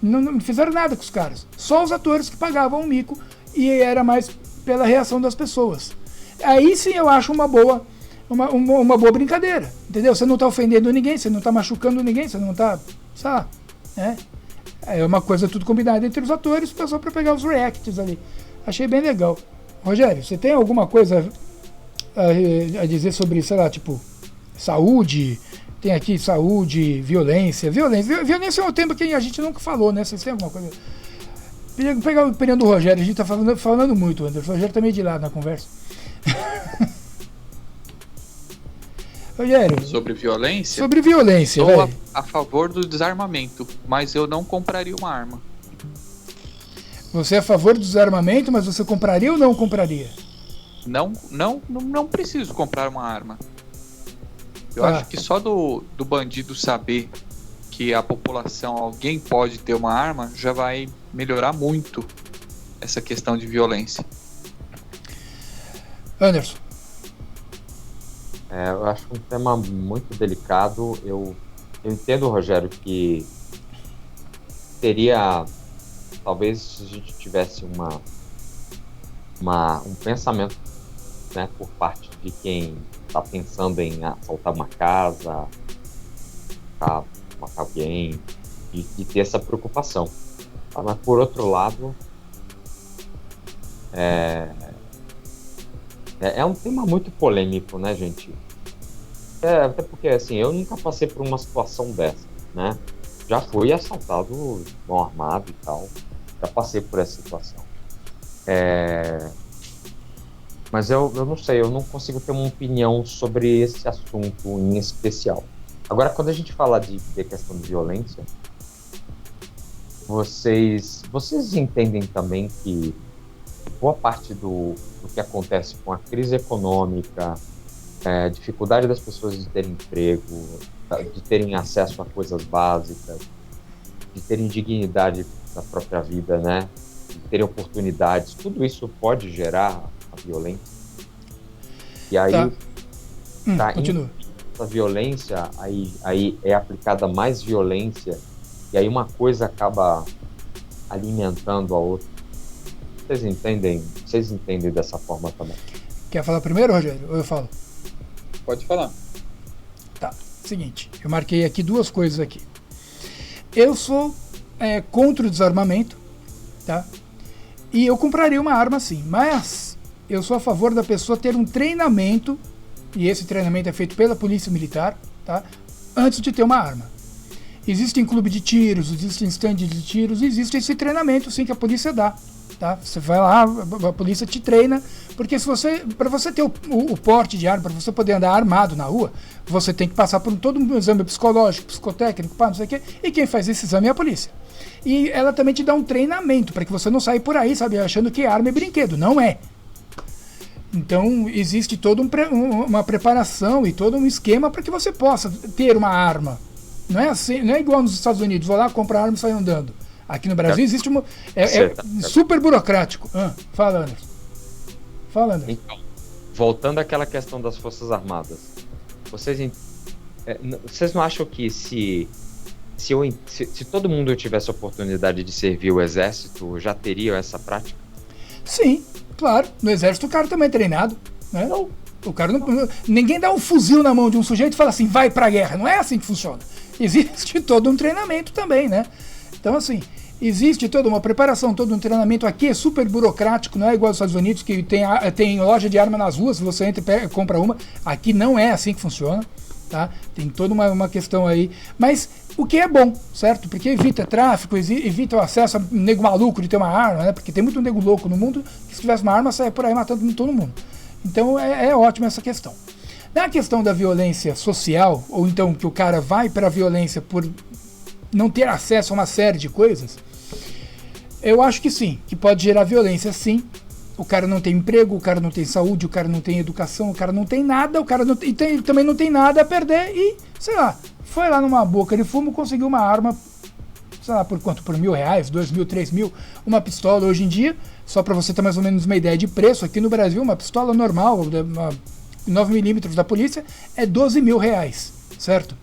Não fizeram nada com os caras. Só os atores que pagavam o mico, e era mais pela reação das pessoas. Aí sim eu acho uma boa brincadeira, entendeu? Você não está ofendendo ninguém, você não está machucando ninguém, você não está, sei lá, né? É uma coisa tudo combinada entre os atores, só para pegar os reacts ali. Achei bem legal. Rogério, você tem alguma coisa a dizer sobre, sei lá, tipo, saúde? Tem aqui saúde, violência. Violência é um tema que a gente nunca falou, né? Vocês têm alguma coisa? Queria pegar a opinião do Rogério, a gente tá falando muito, Anderson. O Rogério tá meio de lado na conversa. Rogério. Sobre violência? Sobre violência, Sou a favor do desarmamento, mas eu não compraria uma arma. Você é a favor do desarmamento, mas você compraria ou não compraria? Não preciso comprar uma arma. Eu acho que só do bandido saber que a população, alguém pode ter uma arma, já vai melhorar muito essa questão de violência. Anderson. Eu acho um tema muito delicado. Eu entendo, Rogério, que teria, talvez, se a gente tivesse um pensamento, né, por parte de quem está pensando em assaltar uma casa, matar alguém, de ter essa preocupação. Mas, por outro lado, é um tema muito polêmico, né, gente? Até porque, assim, eu nunca passei por uma situação dessa, né? Já fui assaltado mão armado e tal, já passei por essa situação. Mas eu não sei, eu não consigo ter uma opinião sobre esse assunto em especial. Agora, quando a gente fala de questão de violência, vocês entendem também que boa parte do que acontece com a crise econômica, dificuldade das pessoas de terem emprego, de terem acesso a coisas básicas, de terem dignidade na própria vida, né? De terem oportunidades, tudo isso pode gerar a violência. E aí, continua. A violência, aí é aplicada mais violência, e aí uma coisa acaba alimentando a outra. Vocês entendem dessa forma também? Quer falar primeiro, Rogério? Ou eu falo? Pode falar. Tá, seguinte, eu marquei aqui duas coisas aqui. Eu sou contra o desarmamento, tá? E eu compraria uma arma sim, mas eu sou a favor da pessoa ter um treinamento, e esse treinamento é feito pela polícia militar, tá? Antes de ter uma arma. Existem clubes de tiros, existem stands de tiros, existe esse treinamento sim que a polícia dá. Tá? Você vai lá, a polícia te treina, porque para você ter o porte de arma, para você poder andar armado na rua, você tem que passar por todo um exame psicológico, psicotécnico, não sei o quê, e quem faz esse exame é a polícia. E ela também te dá um treinamento, para que você não saia por aí, sabe, achando que arma é brinquedo, não é. Então existe toda uma preparação e todo um esquema para que você possa ter uma arma. Não é assim, não é igual nos Estados Unidos, vou lá comprar arma e sair andando. Aqui no Brasil existe super burocrático. Fala, Anderson. Então, voltando àquela questão das Forças Armadas, vocês não acham que se todo mundo tivesse a oportunidade de servir o Exército, já teria essa prática? Sim, claro. No Exército o cara também é treinado, né? Não. O cara ninguém dá um fuzil na mão de um sujeito e fala assim, vai pra guerra. Não é assim que funciona. Existe todo um treinamento também, né? Então, assim, existe toda uma preparação, todo um treinamento. Aqui é super burocrático, não é igual aos Estados Unidos, que tem loja de arma nas ruas, você entra e compra uma. Aqui não é assim que funciona, tá? Tem toda uma questão aí. Mas o que é bom, certo? Porque evita tráfico, evita o acesso a nego maluco de ter uma arma, né? Porque tem muito nego louco no mundo que se tivesse uma arma, saia por aí matando todo mundo. Então é ótimo essa questão. Na questão da violência social, ou então que o cara vai para a violência por não ter acesso a uma série de coisas, eu acho que sim, que pode gerar violência sim. O cara não tem emprego, o cara não tem saúde, o cara não tem educação, o cara não tem nada, o cara também não tem nada a perder e, sei lá, foi lá numa boca de fumo, conseguiu uma arma sei lá, por quanto? Por R$1.000, 2.000, 3.000, uma pistola hoje em dia, só para você ter mais ou menos uma ideia de preço, aqui no Brasil, uma pistola normal, uma 9mm da polícia, é R$12.000, certo?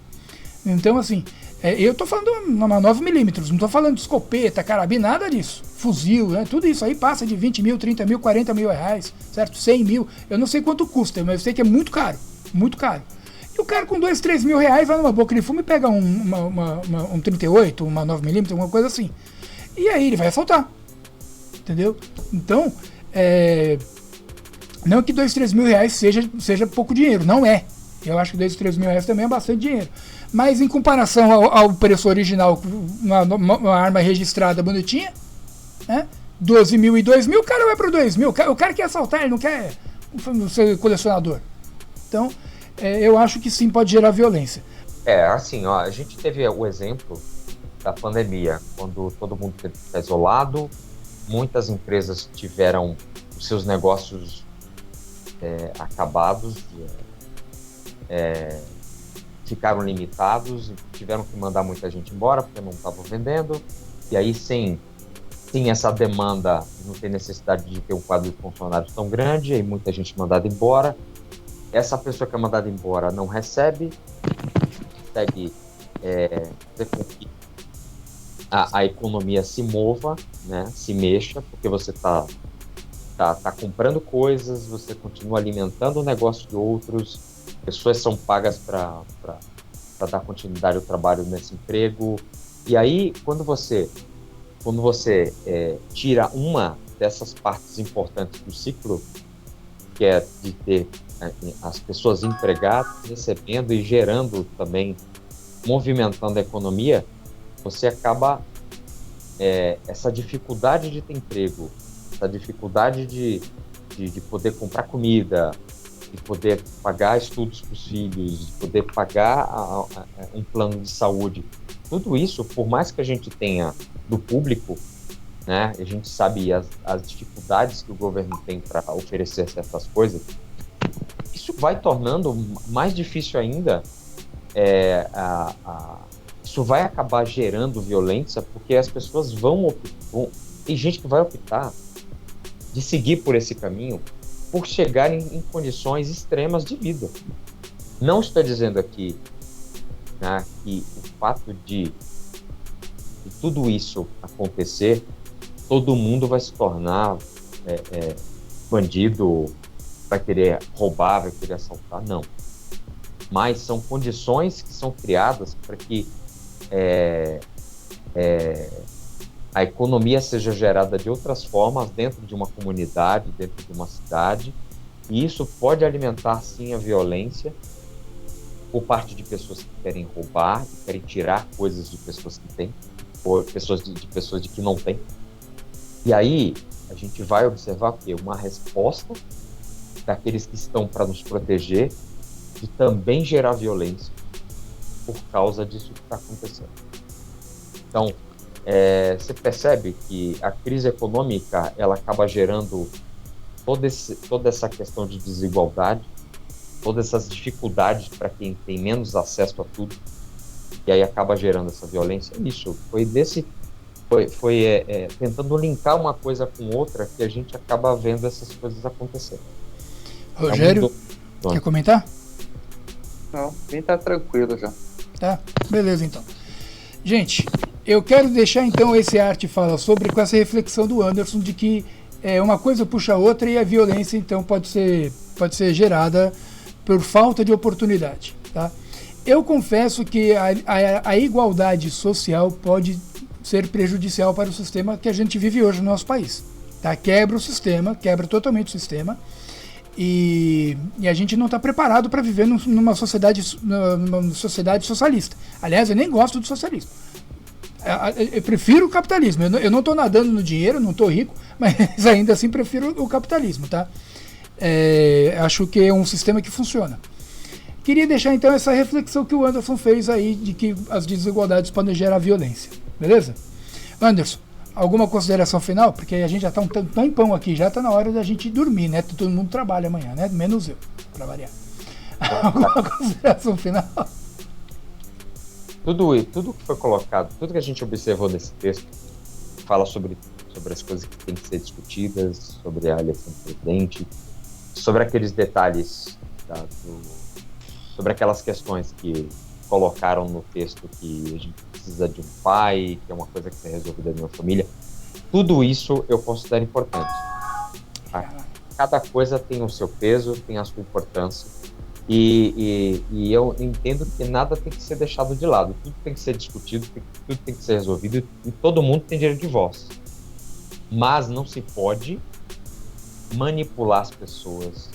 Então, assim, eu tô falando uma 9mm, não tô falando de escopeta, carabina, nada disso. Fuzil, né? Tudo isso aí passa de 20.000, 30.000, 40.000 reais, certo? 100.000, eu não sei quanto custa, mas eu sei que é muito caro, muito caro. E o cara com 2, 3 mil reais vai numa boca de fumo e pega um 38, uma 9mm, alguma coisa assim. E aí ele vai assaltar, entendeu? Então, não que 2, 3 mil reais seja pouco dinheiro, não é. Eu acho que 2, 3 mil reais também é bastante dinheiro. Mas em comparação ao preço original, uma arma registrada bonitinha, né? 12 mil e 2 mil, o cara vai para 2 mil. O cara quer assaltar, ele não quer ser colecionador. Então, eu acho que sim, pode gerar violência. Assim, ó, a gente teve o exemplo da pandemia, quando todo mundo teve que ficar isolado, muitas empresas tiveram os seus negócios acabados, ficaram limitados, tiveram que mandar muita gente embora porque não estavam vendendo, e aí sem essa demanda, não tem necessidade de ter um quadro de funcionários tão grande, aí muita gente mandada embora. Essa pessoa que é mandada embora não recebe, consegue fazer com que a economia se mova, né, se mexa, porque você tá comprando coisas, você continua alimentando o negócio de outros, pessoas são pagas para dar continuidade ao trabalho nesse emprego. E aí, quando você tira uma dessas partes importantes do ciclo, que é de ter as pessoas empregadas, recebendo e gerando também, movimentando a economia, você acaba essa dificuldade de ter emprego, essa dificuldade de poder comprar comida, de poder pagar estudos para os filhos, de poder pagar um plano de saúde. Tudo isso, por mais que a gente tenha do público, né, a gente sabe as dificuldades que o governo tem para oferecer certas coisas, isso vai tornando mais difícil ainda, isso vai acabar gerando violência, porque as pessoas tem gente que vai optar de seguir por esse caminho por chegarem em condições extremas de vida. Não estou dizendo aqui, né, que o fato de tudo isso acontecer, todo mundo vai se tornar bandido, vai querer roubar, vai querer assaltar, não. Mas são condições que são criadas para que a economia seja gerada de outras formas dentro de uma comunidade, dentro de uma cidade, e isso pode alimentar sim a violência por parte de pessoas que querem roubar, que querem tirar coisas de pessoas que têm, ou de pessoas de que não têm. E aí a gente vai observar o quê? Uma resposta daqueles que estão para nos proteger de também gerar violência por causa disso que está acontecendo. Então, você percebe que a crise econômica ela acaba gerando toda essa questão de desigualdade, todas essas dificuldades para quem tem menos acesso a tudo, e aí acaba gerando essa violência. Isso foi tentando linkar uma coisa com outra que a gente acaba vendo essas coisas acontecer. Rogério, quer comentar? Não, bem tá tranquilo já. Tá, beleza então. Gente, eu quero deixar então esse Arte Fala Sobre com essa reflexão do Anderson de que uma coisa puxa a outra e a violência então pode ser gerada por falta de oportunidade, tá? Eu confesso que a igualdade social pode ser prejudicial para o sistema que a gente vive hoje no nosso país, tá? Quebra o sistema, quebra totalmente o sistema. E a gente não está preparado para viver numa sociedade socialista. Aliás, eu nem gosto do socialismo. Eu prefiro o capitalismo. Eu não estou nadando no dinheiro, não estou rico, mas ainda assim prefiro o capitalismo, tá? Acho que é um sistema que funciona. Queria deixar então essa reflexão que o Anderson fez aí de que as desigualdades podem gerar violência. Beleza? Anderson, alguma consideração final? Porque a gente já está um tempão aqui, já está na hora da gente dormir, né? Todo mundo trabalha amanhã, né? Menos eu, para variar. Alguma consideração final? tudo que foi colocado, tudo que a gente observou nesse texto, fala sobre as coisas que têm que ser discutidas, sobre a eleição do presidente, sobre aqueles detalhes, sobre aquelas questões que colocaram no texto que a gente precisa de um pai, que é uma coisa que tem resolvida na minha família. Tudo isso eu considero importante. Cada coisa tem o seu peso, tem a sua importância, e eu entendo que nada tem que ser deixado de lado. Tudo tem que ser discutido, tudo tem que ser resolvido, e todo mundo tem direito de voz. Mas não se pode manipular as pessoas,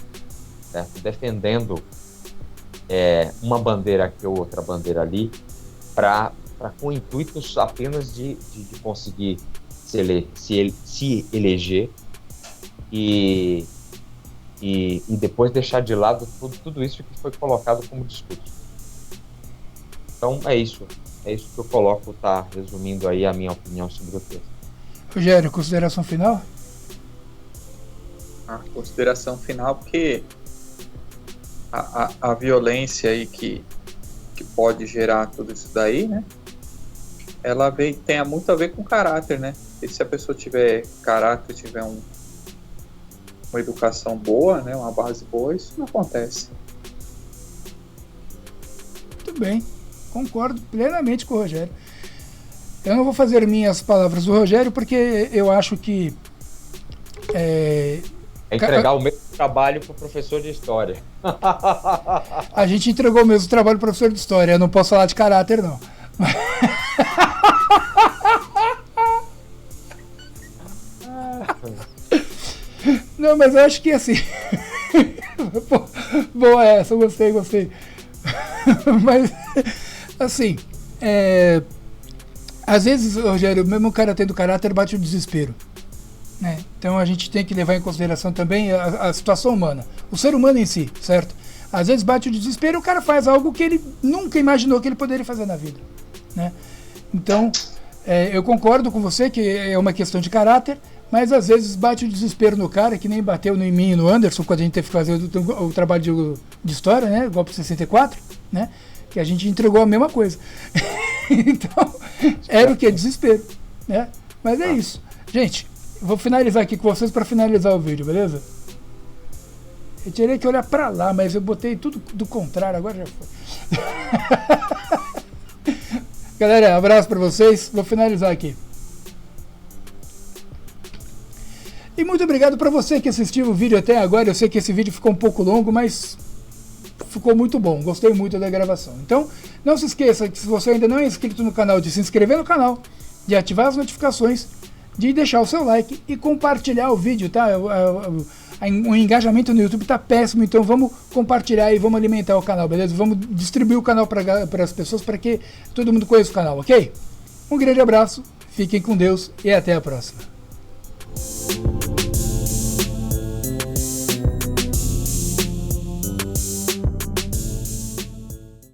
certo? Defendendo uma bandeira aqui ou outra bandeira ali, com intuitos apenas de conseguir se eleger e depois deixar de lado tudo isso que foi colocado como discurso. Então é isso que eu coloco, tá resumindo aí a minha opinião sobre o texto. Rogério, consideração final? A consideração final, porque a violência aí que pode gerar tudo isso daí, né? Ela tem muito a ver com caráter, né? E se a pessoa tiver caráter, tiver uma educação boa, né? Uma base boa, isso não acontece. Muito bem, concordo plenamente com o Rogério. Eu não vou fazer minhas palavras do Rogério, porque eu acho que entregar o mesmo trabalho para o professor de história. A gente entregou o mesmo trabalho para o professor de história. Eu não posso falar de caráter, não. Não, mas eu acho que assim. Boa essa, gostei. Mas, assim, às vezes, Rogério, mesmo o cara tendo caráter, bate o desespero. Né? Então a gente tem que levar em consideração também a situação humana, o ser humano em si, certo? Às vezes bate o desespero e o cara faz algo que ele nunca imaginou que ele poderia fazer na vida, né? Então eu concordo com você que é uma questão de caráter, mas às vezes bate o desespero no cara, que nem bateu em mim e no Anderson quando a gente teve que fazer o trabalho de história, né? Golpe 64, né? Que a gente entregou a mesma coisa. Então era o que? Desespero, né? Mas é isso, gente. Vou finalizar aqui com vocês para finalizar o vídeo, beleza? Eu teria que olhar para lá, mas eu botei tudo do contrário, agora já foi. Galera, abraço para vocês, vou finalizar aqui. E muito obrigado para você que assistiu o vídeo até agora. Eu sei que esse vídeo ficou um pouco longo, mas ficou muito bom, gostei muito da gravação. Então, não se esqueça que se você ainda não é inscrito no canal, de se inscrever no canal, de ativar as notificações, de deixar o seu like e compartilhar o vídeo, tá? O engajamento no YouTube tá péssimo, então vamos compartilhar e vamos alimentar o canal, beleza? Vamos distribuir o canal para as pessoas, para que todo mundo conheça o canal, ok? Um grande abraço, fiquem com Deus e até a próxima.